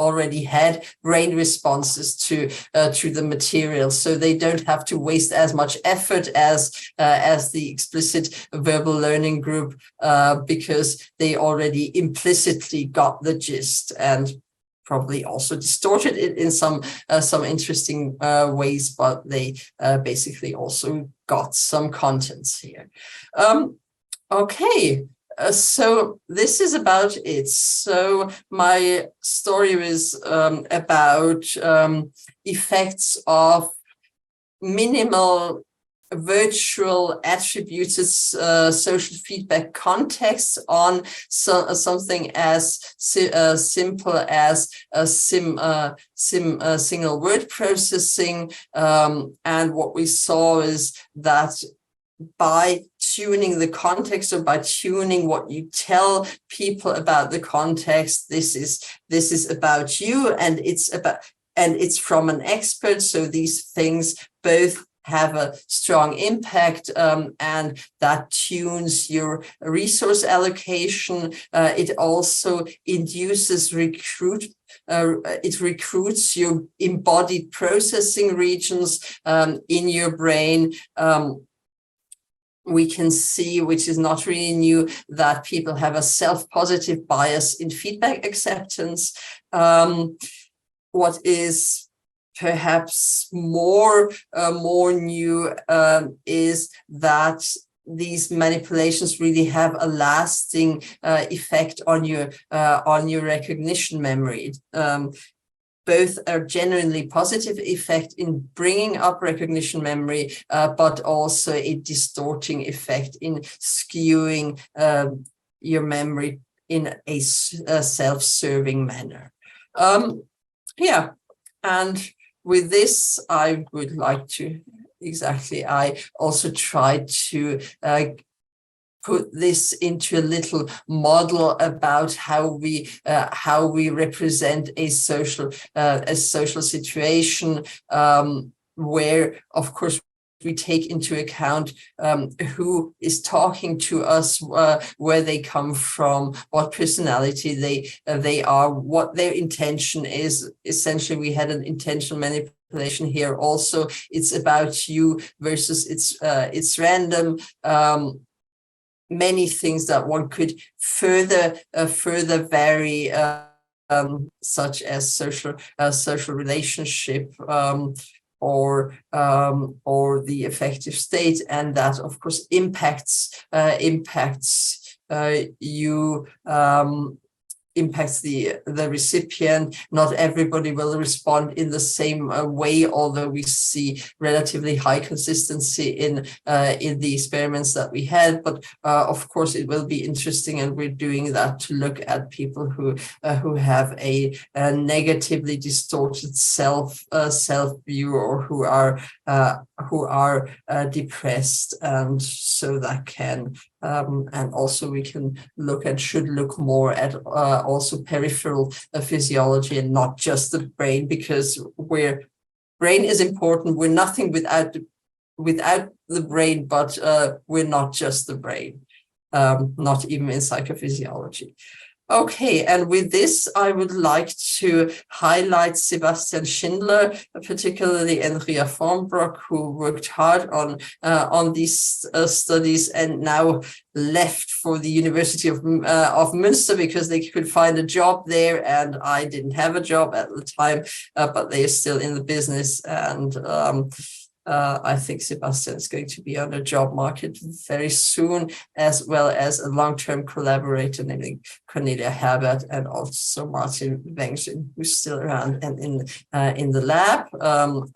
already had brain responses to the material, so they don't have to waste as much effort as the explicit verbal learning group, because they already implicitly got the gist, and probably also distorted it in some interesting ways, but they basically also got some contents here. Okay. So this is about it. So my story is about effects of minimal virtual attributed social feedback context on something as simple as a single word processing. And what we saw is that by tuning the context, or by tuning what you tell people about the context, this is about you, and it's from an expert. So these things both have a strong impact, and that tunes your resource allocation. It also induces it recruits your embodied processing regions in your brain. We can see, which is not really new, that people have a self-positive bias in feedback acceptance. What is perhaps more new is that these manipulations really have a lasting effect on your recognition memory. Both are genuinely positive effect in bringing up recognition memory, but also a distorting effect in skewing your memory in a self-serving manner. Yeah, and with this, I would like to, I also tried to put this into a little model about how we represent a social situation, where, of course, we take into account who is talking to us, where they come from, what personality they are, what their intention is. Essentially, we had an intentional manipulation here. Also, it's about you versus it's random. Many things that one could further vary, such as social relationship, or the affective state, and that, of course, impacts you. Impacts the recipient. Not everybody will respond in the same way, although we see relatively high consistency in the experiments that we had. But of course, it will be interesting, and we're doing that to look at people who have a negatively distorted self view, or who are depressed, and so that can. And also we can look and should look more at also peripheral physiology, and not just the brain, because brain is important. We're nothing without without the brain, but we're not just the brain, not even in psychophysiology. Okay, and with this, I would like to highlight Sebastian Schindler, particularly Andrea Formbrock, who worked hard on these studies and now left for the University of Münster because they could find a job there, and I didn't have a job at the time, but they are still in the business, and I think Sebastian is going to be on the job market very soon, as well as a long-term collaborator named Cornelia Herbert, and also Martin Wengschen, who's still around and in the lab.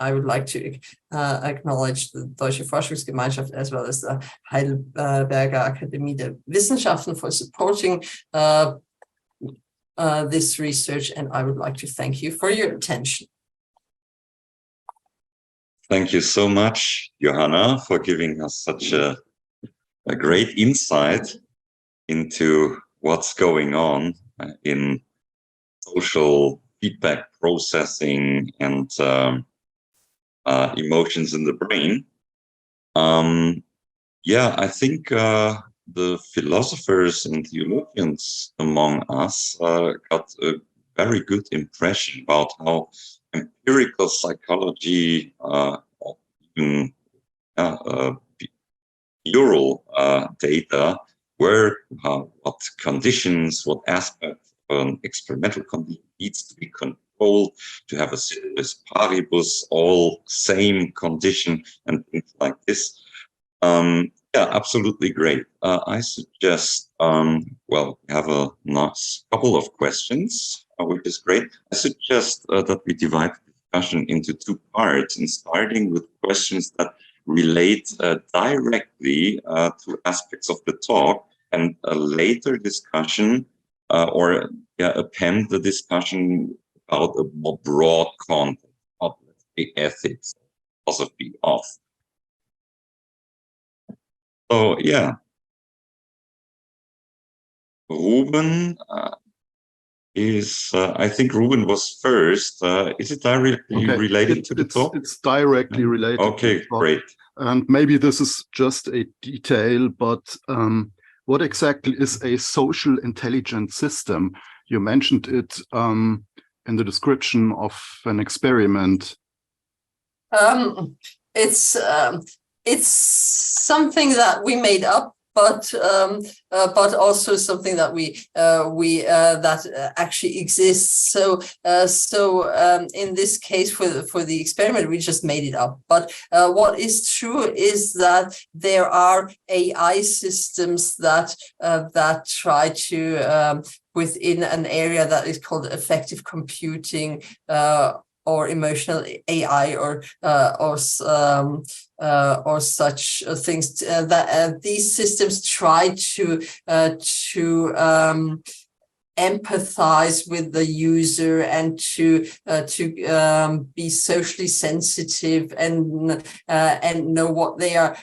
I would like to acknowledge the Deutsche Forschungsgemeinschaft as well as the Heidelberger Akademie der Wissenschaften for supporting this research, and I would like to thank you for your attention. Thank you so much, Johanna, for giving us such a great insight into what's going on in social feedback processing and emotions in the brain. Yeah, I think the philosophers and theologians among us got a very good impression about how empirical psychology, or even neural data work, what conditions, what aspects of an experimental condition needs to be controlled to have a ceteris paribus, all same condition, and things like this. Yeah, absolutely great. I suggest, well, we have a nice couple of questions, which is great. I suggest that we divide the discussion into two parts, and starting with questions that relate directly to aspects of the talk, and a later discussion or append the discussion about a more broad context of the ethics, philosophy of. So yeah, Ruben is, I think Ruben was first. Is it directly related to the talk? It's directly related. Okay, to the talk. Great. And maybe this is just a detail, but what exactly is a social intelligence system? You mentioned it in the description of an experiment. It's something that we made up, but also something that that actually exists. So in this case, for the experiment, we just made it up. But what is true is that there are AI systems that try to within an area that is called effective computing, or emotional AI, or such things that these systems try to empathize with the user and to be socially sensitive and know what they are.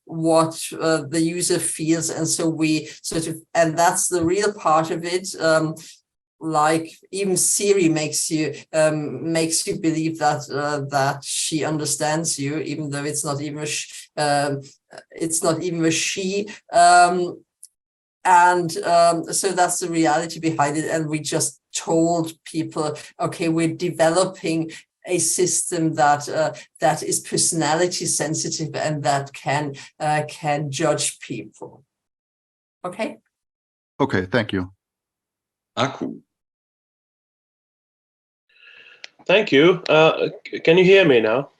What the user feels, and so we sort of, and that's the real part of it. Like even Siri makes you believe that she understands you, even though it's not even a she. So that's the reality behind it. And we just told people, okay, we're developing a system that is personality sensitive and that can judge people. Okay. Okay, thank you. Aku. Thank you. Can you hear me now?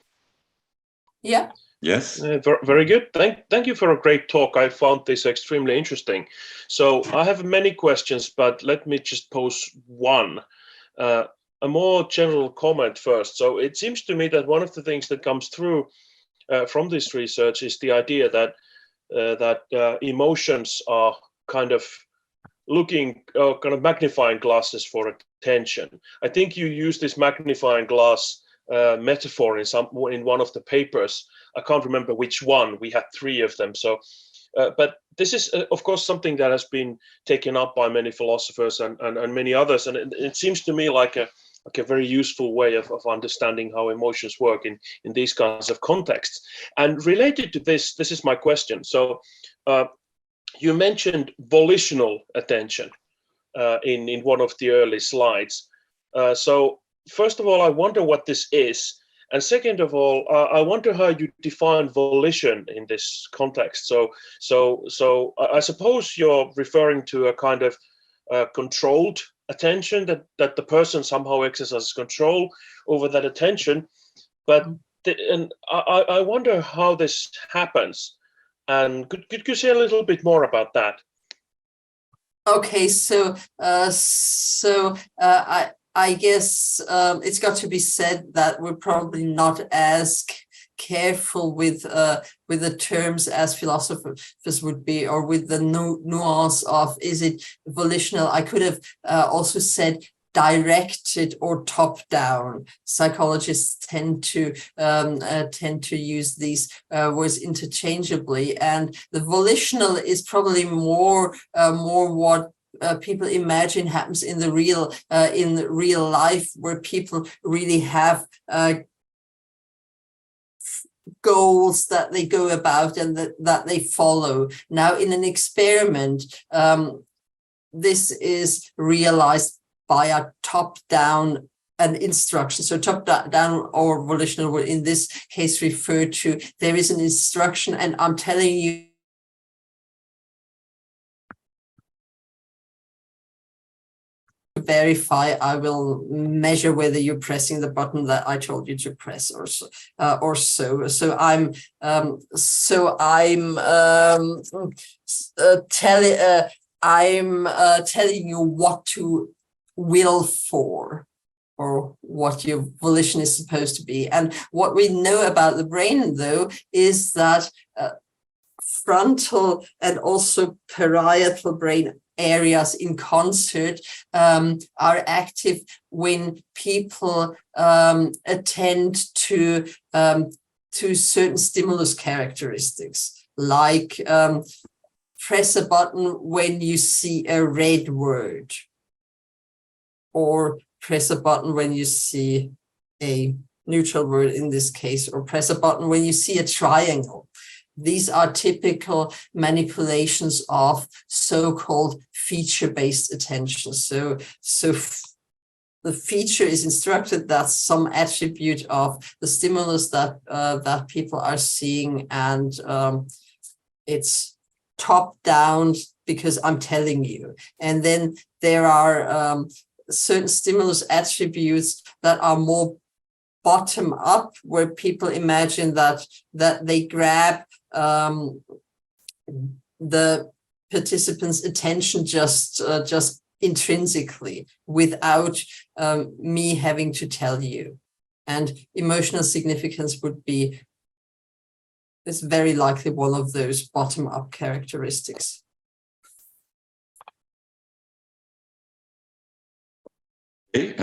Yeah. Yes. Very good. Thank you for a great talk. I found this extremely interesting. So I have many questions, but let me just pose one. A more general comment first. So it seems to me that one of the things that comes through from this research is the idea that emotions are kind of looking kind of magnifying glasses for attention. I think you used this magnifying glass metaphor in one of the papers. I can't remember which one. We had 3 of them. So, but this is of course something that has been taken up by many philosophers and many others. And it seems to me like a a very useful way of understanding how emotions work in these kinds of contexts. And related to this is my question. So you mentioned volitional attention in one of the early slides. So first of all, I wonder what this is. And second of all, I wonder how you define volition in this context. So I suppose you're referring to a kind of controlled attention, that the person somehow exercises control over that attention. But and I wonder how this happens. And could you say a little bit more about that? Okay, so I guess it's got to be said that we're probably not as careful with the terms as philosophers would be, or with the nuance of, is it volitional? I could have also said directed or top down. Psychologists tend to use these words interchangeably, and the volitional is probably more what people imagine happens in the real life, where people really have goals that they go about and that they follow. Now, in an experiment, this is realized by a top-down an instruction. So top-down or volitional will in this case refer to, there is an instruction and I'm telling you to verify, I will measure whether you're pressing the button that I told you to press, or so. So I'm telling you what to will for, or what your volition is supposed to be. And what we know about the brain, though, is that frontal and also parietal brain areas in concert are active when people attend to certain stimulus characteristics, like press a button when you see a red word, or press a button when you see a neutral word in this case, or press a button when you see a triangle. These are typical manipulations of so-called feature-based attention. So the feature is instructed, that's some attribute of the stimulus that people are seeing, and it's top-down because I'm telling you. And then there are certain stimulus attributes that are more bottom up, where people imagine that they grab the participants' attention just intrinsically, without me having to tell you. And emotional significance would be, it's very likely one of those bottom up characteristics. Okay,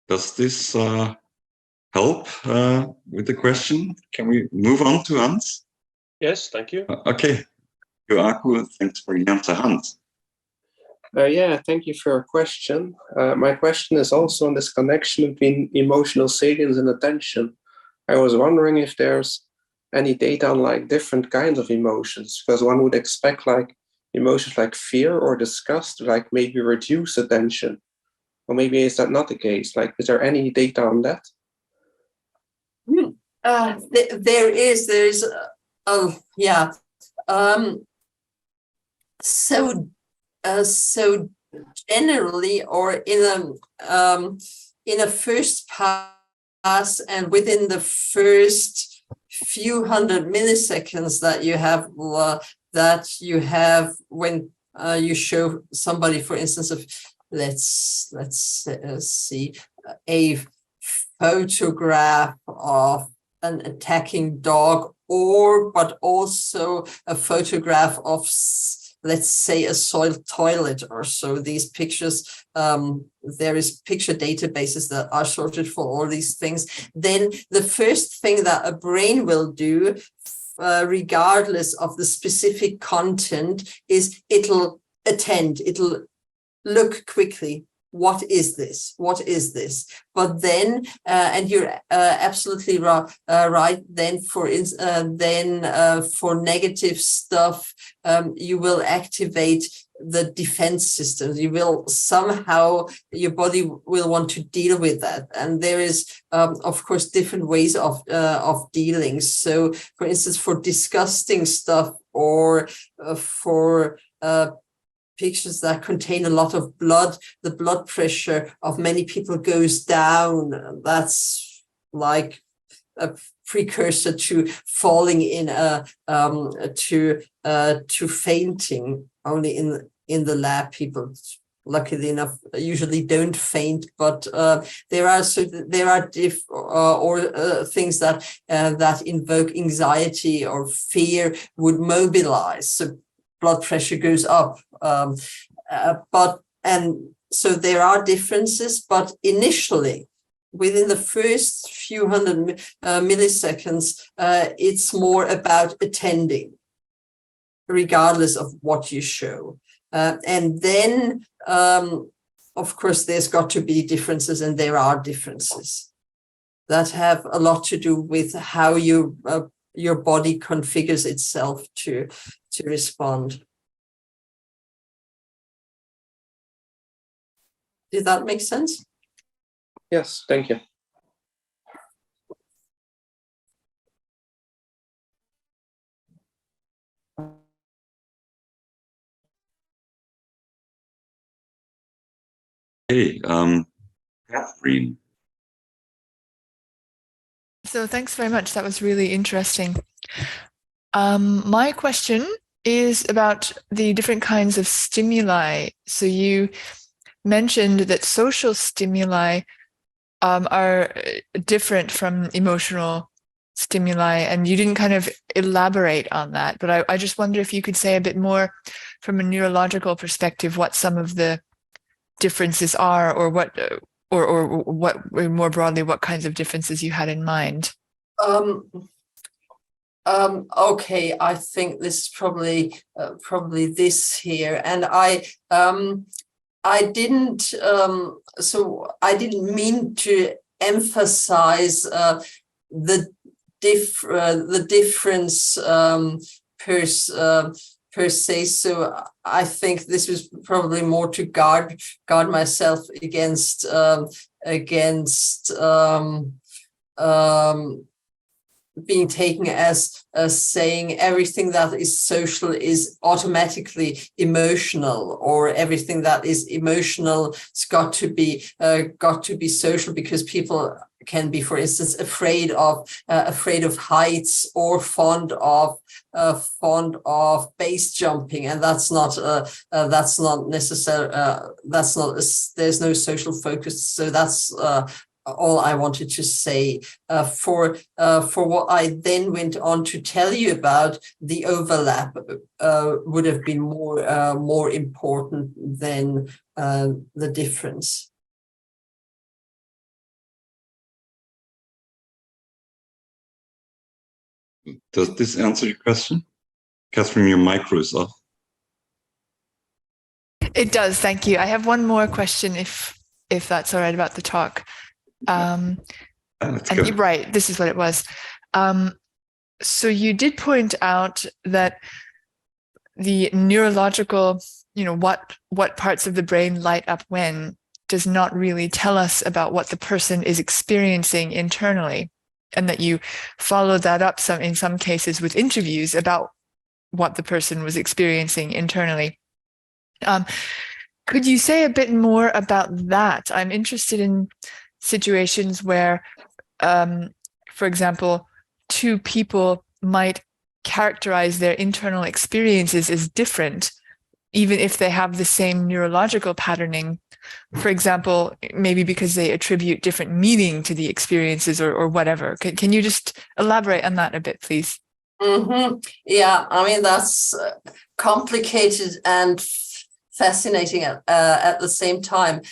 does this help with the question? Can we move on to Hans? Yes, thank you. Okay, Joachim, thanks for the answer, Hans. Yeah, thank you for your question. My question is also on this connection between emotional salience and attention. I was wondering if there's any data on like different kinds of emotions, because one would expect like emotions like fear or disgust like maybe reduce attention. Or maybe is that not the case? Like, is there any data on that? There is, yeah. So generally, or in a first pass, and within the first few hundred milliseconds that you have when you show somebody, for instance, of let's see, a photograph of an attacking dog, but also a photograph of, let's say, a soiled toilet or so. These pictures, there is picture databases that are sorted for all these things. Then the first thing that a brain will do, regardless of the specific content, is it'll attend, it'll look quickly, what is this? What is this? But then, and you're absolutely right. Then for negative stuff, you will activate the defense systems. You will somehow, your body will want to deal with that. And there is, of course, different ways of dealing. So, for instance, for disgusting stuff or for pictures that contain a lot of blood, the blood pressure of many people goes down. That's like a precursor to falling in to fainting. Only in the lab, people, luckily enough, usually don't faint. But there are things that invoke anxiety or fear would mobilize. So blood pressure goes up. So there are differences, but initially, within the first few hundred milliseconds, it's more about attending, regardless of what you show. And then, of course, there's got to be differences, and there are differences that have a lot to do with how your body configures itself to respond. Did that make sense? Yes, thank you. Hey, Catherine. So thanks very much. That was really interesting. My question is about the different kinds of stimuli. So you mentioned that social stimuli are different from emotional stimuli, and you didn't kind of elaborate on that. But I just wonder if you could say a bit more from a neurological perspective what some of the differences are, or what more broadly, what kinds of differences you had in mind. Okay, I think this is probably this here, and I didn't mean to emphasize the difference per se. So I think this was probably more to guard myself against being taken as saying everything that is social is automatically emotional, or everything that is emotional has got to be social, because people can be, for instance, afraid of heights, or fond of base jumping, and that's not necessary. There's no social focus. So that's all I wanted to say. For what I then went on to tell you about, the overlap would have been more important than the difference. Does this answer your question? Catherine, your micro is off. It does, thank you. I have one more question, if that's all right, about the talk. And you're right, this is what it was. So you did point out that the neurological, what parts of the brain light up when, does not really tell us about what the person is experiencing internally, and that you followed that up in some cases with interviews about what the person was experiencing internally. Could you say a bit more about that? I'm interested in situations where, for example, two people might characterize their internal experiences as different, even if they have the same neurological patterning. For example, maybe because they attribute different meaning to the experiences, or whatever. Can you just elaborate on that a bit, please? Mm-hmm. Yeah, I mean, that's complicated and fascinating at the same time.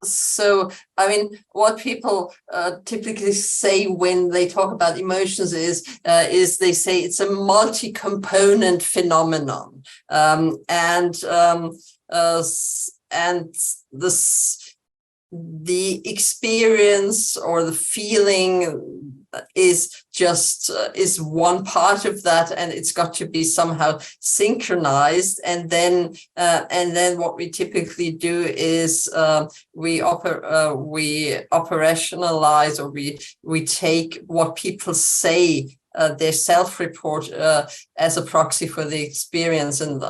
So, I mean, what people typically say when they talk about emotions is they say it's a multi-component phenomenon, the experience or the feeling is just is one part of that, and it's got to be somehow synchronized. And then what we typically do is we operationalize, or we take what people say, their self-report, as a proxy for the experience, and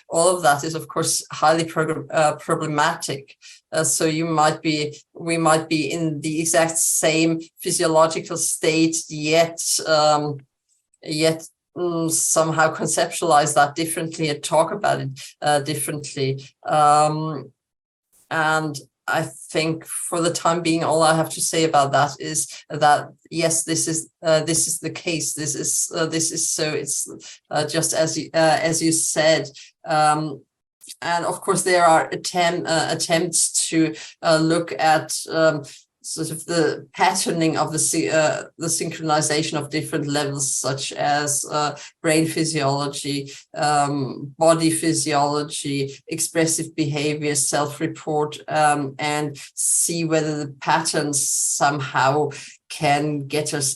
all of that is of course highly problematic. So we might be in the exact same physiological state, yet somehow conceptualize that differently and talk about it differently. And I think for the time being, all I have to say about that is that yes, this is the case. This is so. It's just as you said. And of course, there are attempts to look at sort of the patterning of the synchronization of different levels, such as brain physiology, body physiology, expressive behavior, self-report, and see whether the patterns somehow can get us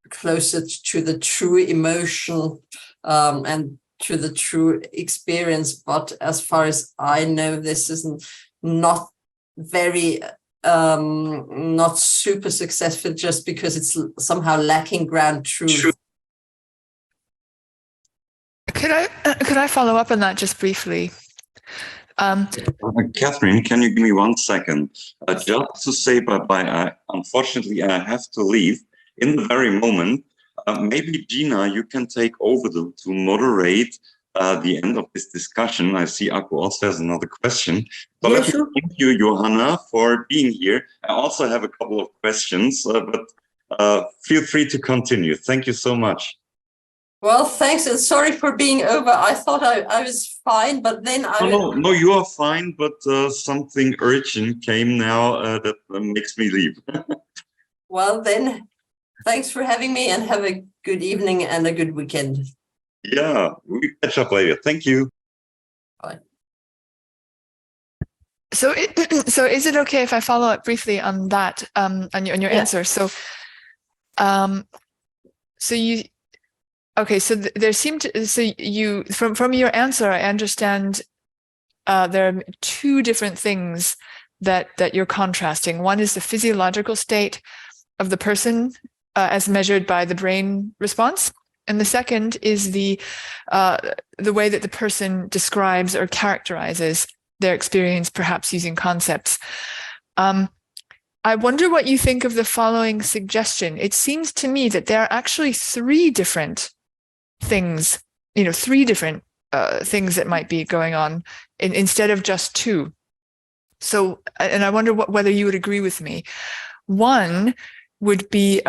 closer to the true emotion and to the true experience. But as far as I know, this is not very not super successful, just because it's somehow lacking ground truth. Could I follow up on that just briefly? Catherine, can you give me 1 second? Just to say bye-bye. Unfortunately, I have to leave in the very moment. Maybe Gina, you can take over to moderate the end of this discussion. I see Aku also has another question. So Yeah, let me sure. thank you, Johanna, for being here. I also have a couple of questions, but feel free to continue. Thank you so much. Well, thanks, and sorry for being over. I thought I was fine, but then No, you are fine, but something urgent came now that makes me leave. Well, then, thanks for having me, and have a good evening and a good weekend. Yeah, we catch up later. Thank you. Bye. So is it okay if I follow up briefly on that, on your answer? So, there seemed to, so you, from your answer, I understand there are two different things that you're contrasting. One is the physiological state of the person as measured by the brain response, and the second is the way that the person describes or characterizes their experience, perhaps using concepts. I wonder what you think of the following suggestion. It seems to me that there are actually three different things, three different things that might be going on instead of just two. So, and I wonder whether you would agree with me. One would be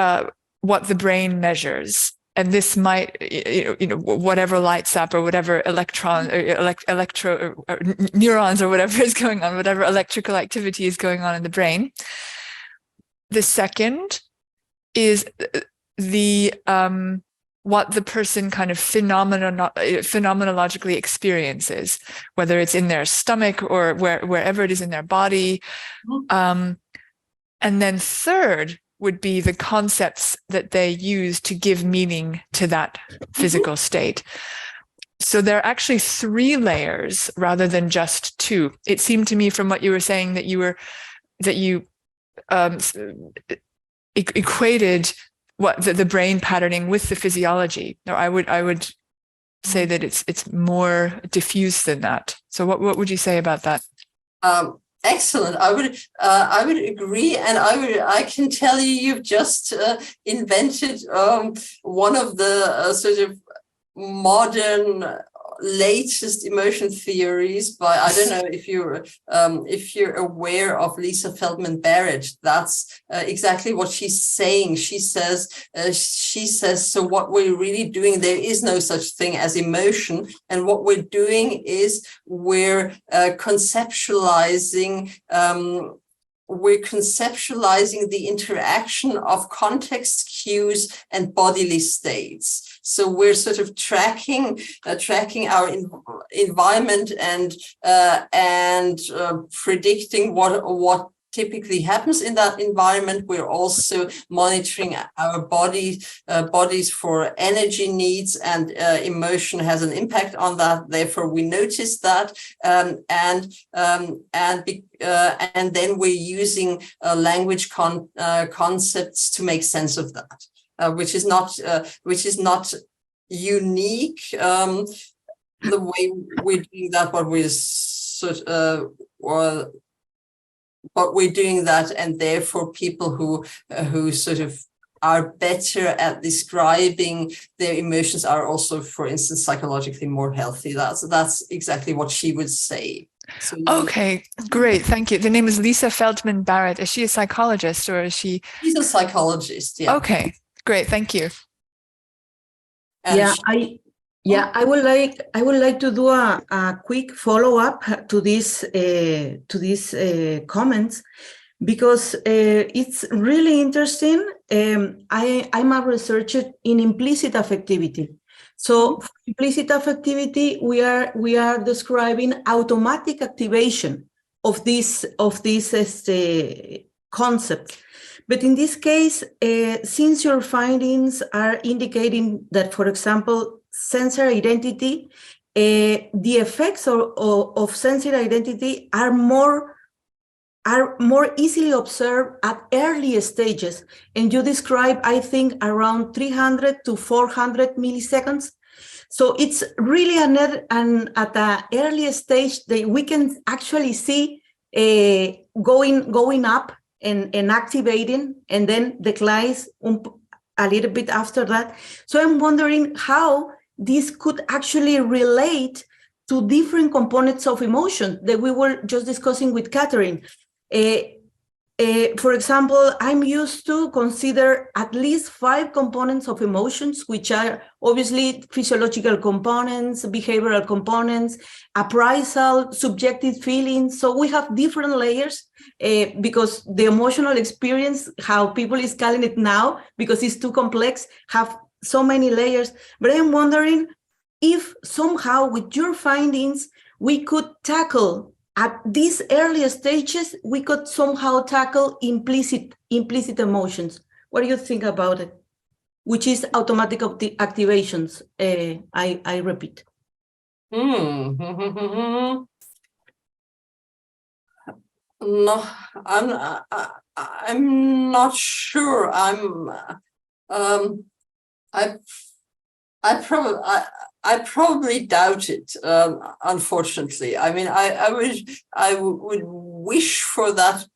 what the brain measures. And this might, whatever lights up or whatever electron or or neurons or whatever is going on, whatever electrical activity is going on in the brain. The second is the what the person kind of phenomenologically experiences, whether it's in their stomach or wherever it is in their body. And then third would be the concepts that they use to give meaning to that physical state. So there are actually three layers rather than just two. It seemed to me from what you were saying that you equated what the brain patterning with the physiology. No, I would say that it's more diffuse than that. So what would you say about that? Excellent. I would agree, and I can tell you've just invented one of the sort of modern latest emotion theories. By, I don't know if you're aware of Lisa Feldman Barrett. That's exactly what she's saying. She says so what we're really doing, there is no such thing as emotion, and what we're doing is we're conceptualizing the interaction of context cues and bodily states. So we're sort of tracking our environment and predicting what typically happens in that environment. We're also monitoring our bodies for energy needs, and emotion has an impact on that. Therefore, we notice that, and then we're using language concepts to make sense of that, which is not unique. The way we're doing that, but we're doing that, and therefore people who sort of are better at describing their emotions are also, for instance, psychologically more healthy. That's exactly what she would say. So, okay, great, thank you. The name is Lisa Feldman Barrett. Is she a psychologist, or is she? She's a psychologist. Yeah. Okay, great, thank you. And I would like to do a quick follow-up to these comments, because it's really interesting. I'm a researcher in implicit affectivity. So for implicit affectivity, we are describing automatic activation of these concepts. But in this case, since your findings are indicating that, for example, sensory identity, the effects of sensory identity are more easily observed at early stages. And you describe, I think, around 300 to 400 milliseconds. So it's really at an early stage that we can actually see going up and activating, and then declines a little bit after that. So I'm wondering how this could actually relate to different components of emotion that we were just discussing with Catherine. For example, I'm used to consider at least 5 components of emotions, which are obviously physiological components, behavioral components, appraisal, subjective feelings. So we have different layers because the emotional experience, how people is calling it now, because it's too complex, have so many layers. But I'm wondering if somehow with your findings, we could tackle at these earlier stages, we could somehow tackle implicit emotions. What do you think about it? Which is automatic activations, I repeat. No, I'm not sure. I probably doubt it. Unfortunately, I mean, I would wish for that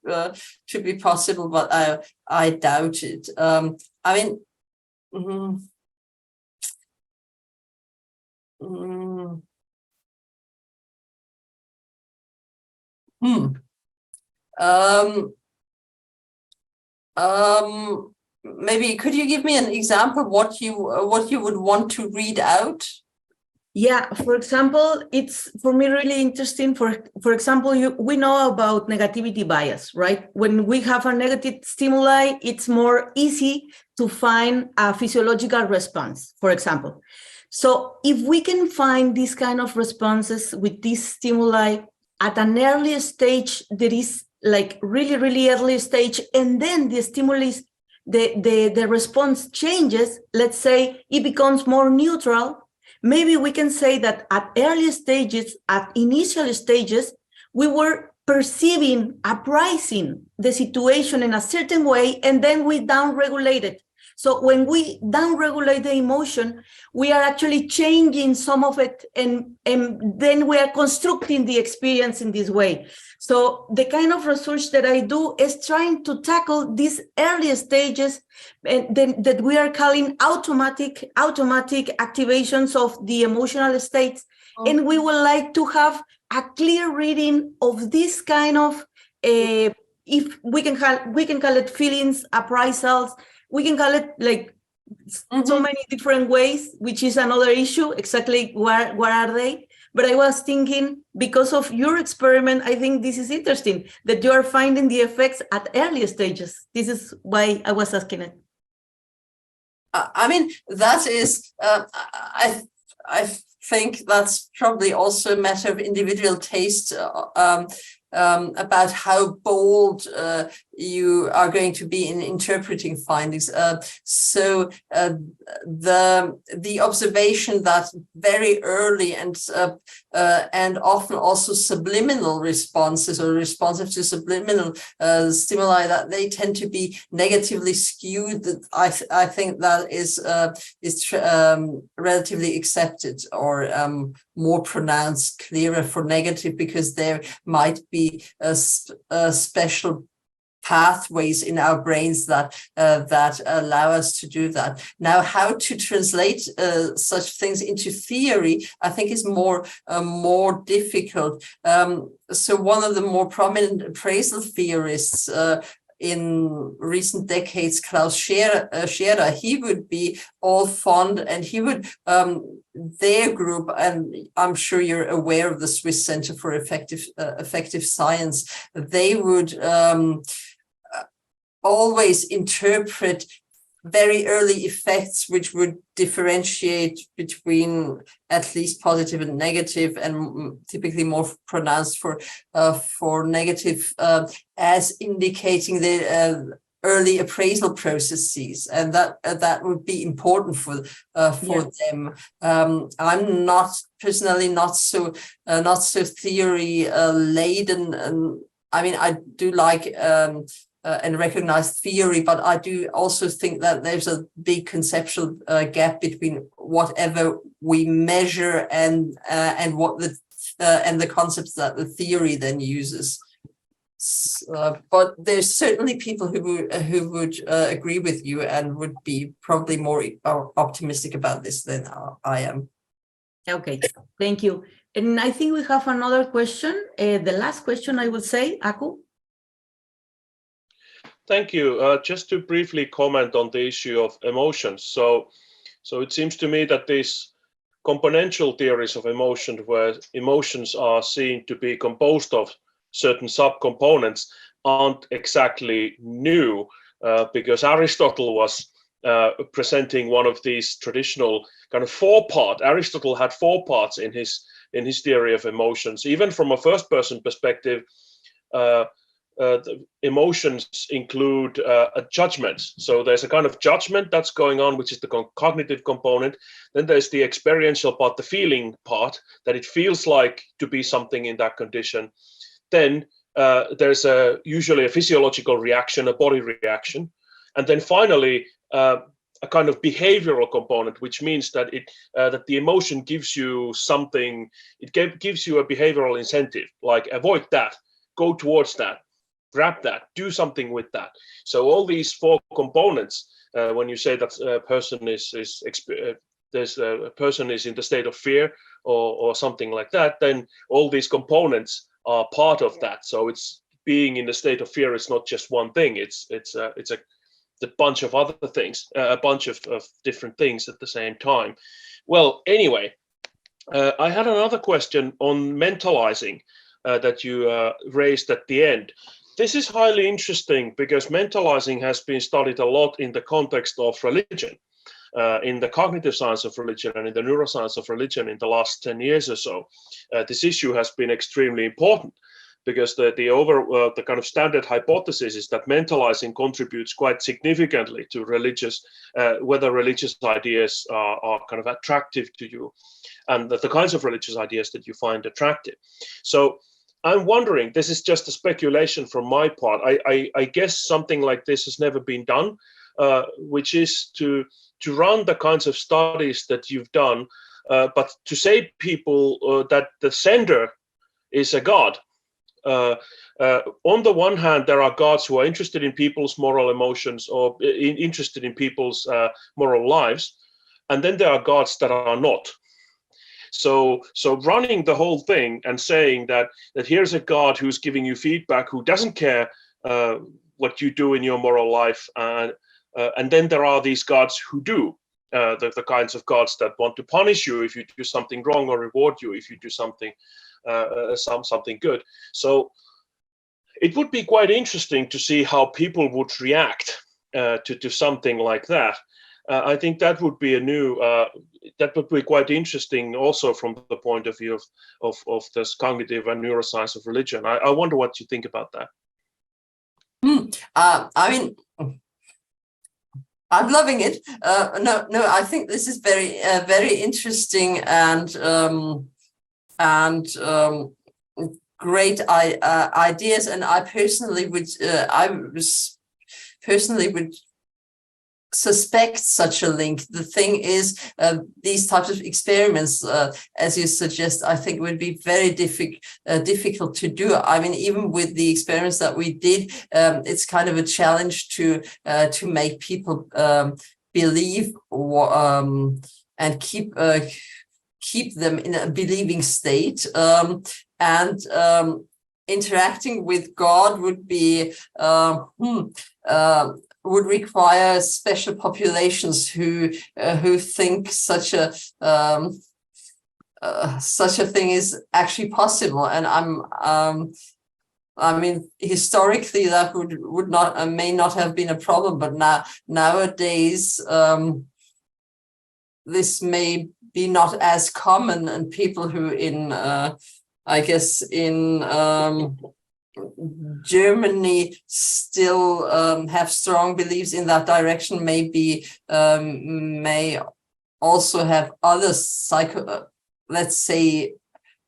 to be possible, but I doubt it. I mean. Maybe could you give me an example of what you would want to read out? Yeah, for example, it's for me really interesting. For example, we know about negativity bias, right? When we have a negative stimuli, it's more easy to find a physiological response, for example. So if we can find these kind of responses with these stimuli at an early stage, that is like really, really early stage, and then the stimulus, the response changes, let's say it becomes more neutral, maybe we can say that at early stages, at initial stages, we were perceiving, appraising the situation in a certain way, and then we downregulated. So when we downregulate the emotion, we are actually changing some of it, and then we are constructing the experience in this way. So the kind of research that I do is trying to tackle these early stages that we are calling automatic activations of the emotional states. Okay. And we would like to have a clear reading of this kind of, if we can call it feelings, appraisals, we can call it like so many different ways, which is another issue, exactly what are they? But I was thinking, because of your experiment, I think this is interesting, that you are finding the effects at early stages. This is why I was asking it. I mean, that is, I think that's probably also a matter of individual taste about how bold you are going to be in interpreting findings. So the observation that very early and often also subliminal responses or responsive to subliminal stimuli, that they tend to be negatively skewed, that I think that is relatively accepted, or more pronounced, clearer for negative, because there might be special pathways in our brains that allow us to do that. Now, how to translate such things into theory, I think, is more difficult. So one of the more prominent appraisal theorists in recent decades, Klaus Scherer, he would be all fond, and he would, their group, and I'm sure you're aware of the Swiss Center for Effective Science, they would always interpret very early effects which would differentiate between at least positive and negative, and typically more pronounced for negative, as indicating the early appraisal processes, and that would be important for them. I'm not personally not so theory laden, and I mean, I do like and recognize theory, but I do also think that there's a big conceptual gap between whatever we measure and what the concepts that the theory then uses. But there's certainly people who would agree with you and would be probably more optimistic about this than I am. Okay, thank you. And I think we have another question. The last question, I will say, Aku. Thank you. Just to briefly comment on the issue of emotions. So it seems to me that these componential theories of emotion, where emotions are seen to be composed of certain subcomponents, aren't exactly new, because Aristotle was presenting one of these traditional kind of four-part. Aristotle had 4 parts in his theory of emotions. Even from a first-person perspective, the emotions include a judgment. So there's a kind of judgment that's going on, which is the cognitive component. Then there's the experiential part, the feeling part, that it feels like to be something in that condition. Then there's usually a physiological reaction, a body reaction. And then finally, a kind of behavioral component, which means that that the emotion gives you something, it gives you a behavioral incentive, like avoid that, go towards that, grab that, do something with that. So all these 4 components, when you say that a person is in the state of fear or something like that, then all these components are part of that. So it's being in the state of fear is not just one thing. It's a bunch of other things, a bunch of different things at the same time. Well, anyway, I had another question on mentalizing that you raised at the end. This is highly interesting because mentalizing has been studied a lot in the context of religion, in the cognitive science of religion and in the neuroscience of religion in the last 10 years or so. This issue has been extremely important because the kind of standard hypothesis is that mentalizing contributes quite significantly to religious, whether religious ideas are kind of attractive to you, and the kinds of religious ideas that you find attractive. So I'm wondering, this is just a speculation from my part. I guess something like this has never been done, which is to run the kinds of studies that you've done, but to say people that the sender is a god. On the one hand, there are gods who are interested in people's moral emotions or interested in people's moral lives, and then there are gods that are not. So running the whole thing and saying that here's a God who's giving you feedback, who doesn't care what you do in your moral life, and then there are these gods who do, the kinds of gods that want to punish you if you do something wrong or reward you if you do something good. So it would be quite interesting to see how people would react to something like that. I think that would be a new, that would be quite interesting also from the point of view of this cognitive and neuroscience of religion. I wonder what you think about that. I mean, I'm loving it. No, I think this is very interesting and great ideas. And I personally would suspect such a link. The thing is, these types of experiments, as you suggest, I think would be very difficult to do. I mean, even with the experiments that we did, it's kind of a challenge to make people believe and keep them in a believing state. And interacting with God would be would require special populations who think such a thing is actually possible. And I mean, historically that would not may not have been a problem, but nowadays this may be not as common, and people who I guess in Germany still have strong beliefs in that direction, may also have other let's say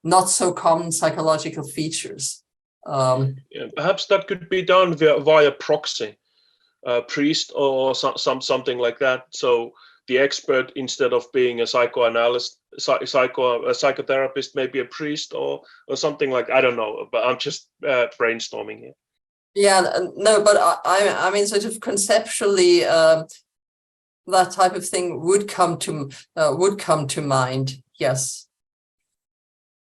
not so common psychological features. Yeah, perhaps that could be done via proxy, priest or something like that. So the expert, instead of being a psychoanalyst, a psychotherapist, maybe a priest or something like, I don't know, but I'm just brainstorming here. Yeah, no, but I mean, sort of conceptually, that type of thing would come to mind. Yes.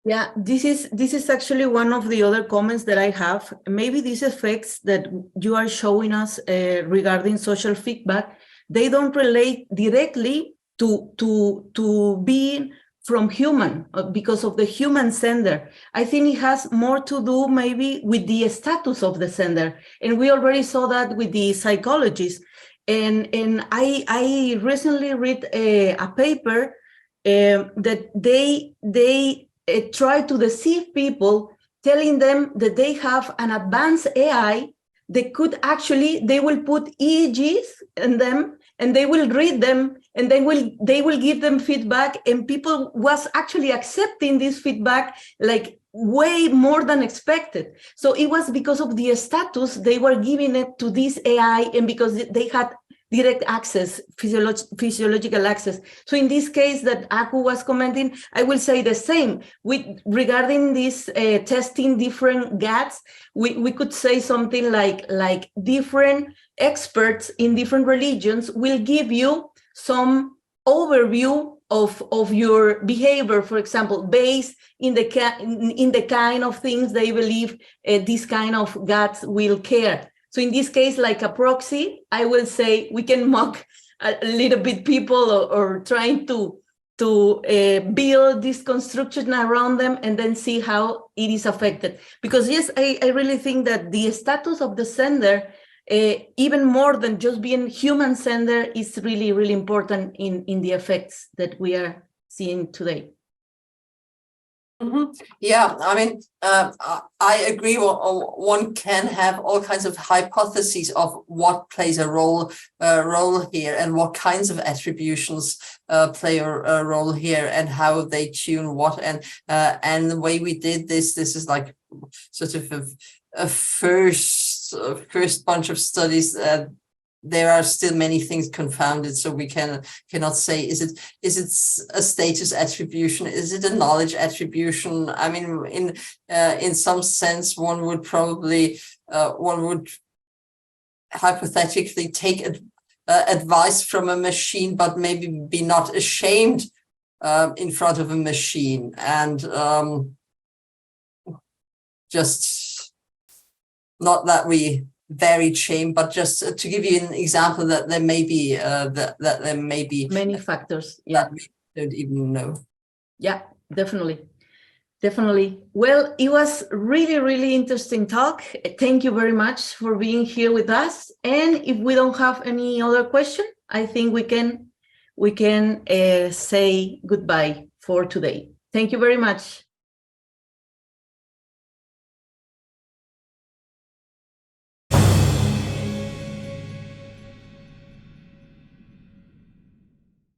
Yeah, this is actually one of the other comments that I have. Maybe these effects that you are showing us regarding social feedback, they don't relate directly to being from human, because of the human sender. I think it has more to do maybe with the status of the sender. And we already saw that with the psychologists. And I recently read a paper that they try to deceive people, telling them that they have an advanced AI. They will put EEGs in them, and they will read them, and they will give them feedback, and people was actually accepting this feedback like way more than expected. So it was because of the status they were giving it to this AI, and because they had direct access, physiological access. So in this case that Aku was commenting, I will say the same. Regarding this testing different GATs, we could say something like different experts in different religions will give you some overview of your behavior, for example, based in the kind of things they believe this kind of GATs will care. So in this case, like a proxy, I will say we can mock a little bit people or trying to build this construction around them and then see how it is affected. Because yes, I really think that the status of the sender, even more than just being human sender, is really, really important in the effects that we are seeing today. Mm-hmm. Yeah, I mean, I agree. One can have all kinds of hypotheses of what plays a role here, and what kinds of attributions play a role here, and how they tune what. And the way we did this is like sort of a first bunch of studies. There are still many things confounded, so we cannot say, is it a status attribution, is it a knowledge attribution? I mean, in some sense, one would hypothetically take advice from a machine, but maybe be not ashamed in front of a machine, and just not that we varied shame, but just to give you an example that there may be that there may be many factors, yeah, that we don't even know. Yeah, definitely. Well, it was really, really interesting talk. Thank you very much for being here with us. And if we don't have any other question, I think we can say goodbye for today. Thank you very much.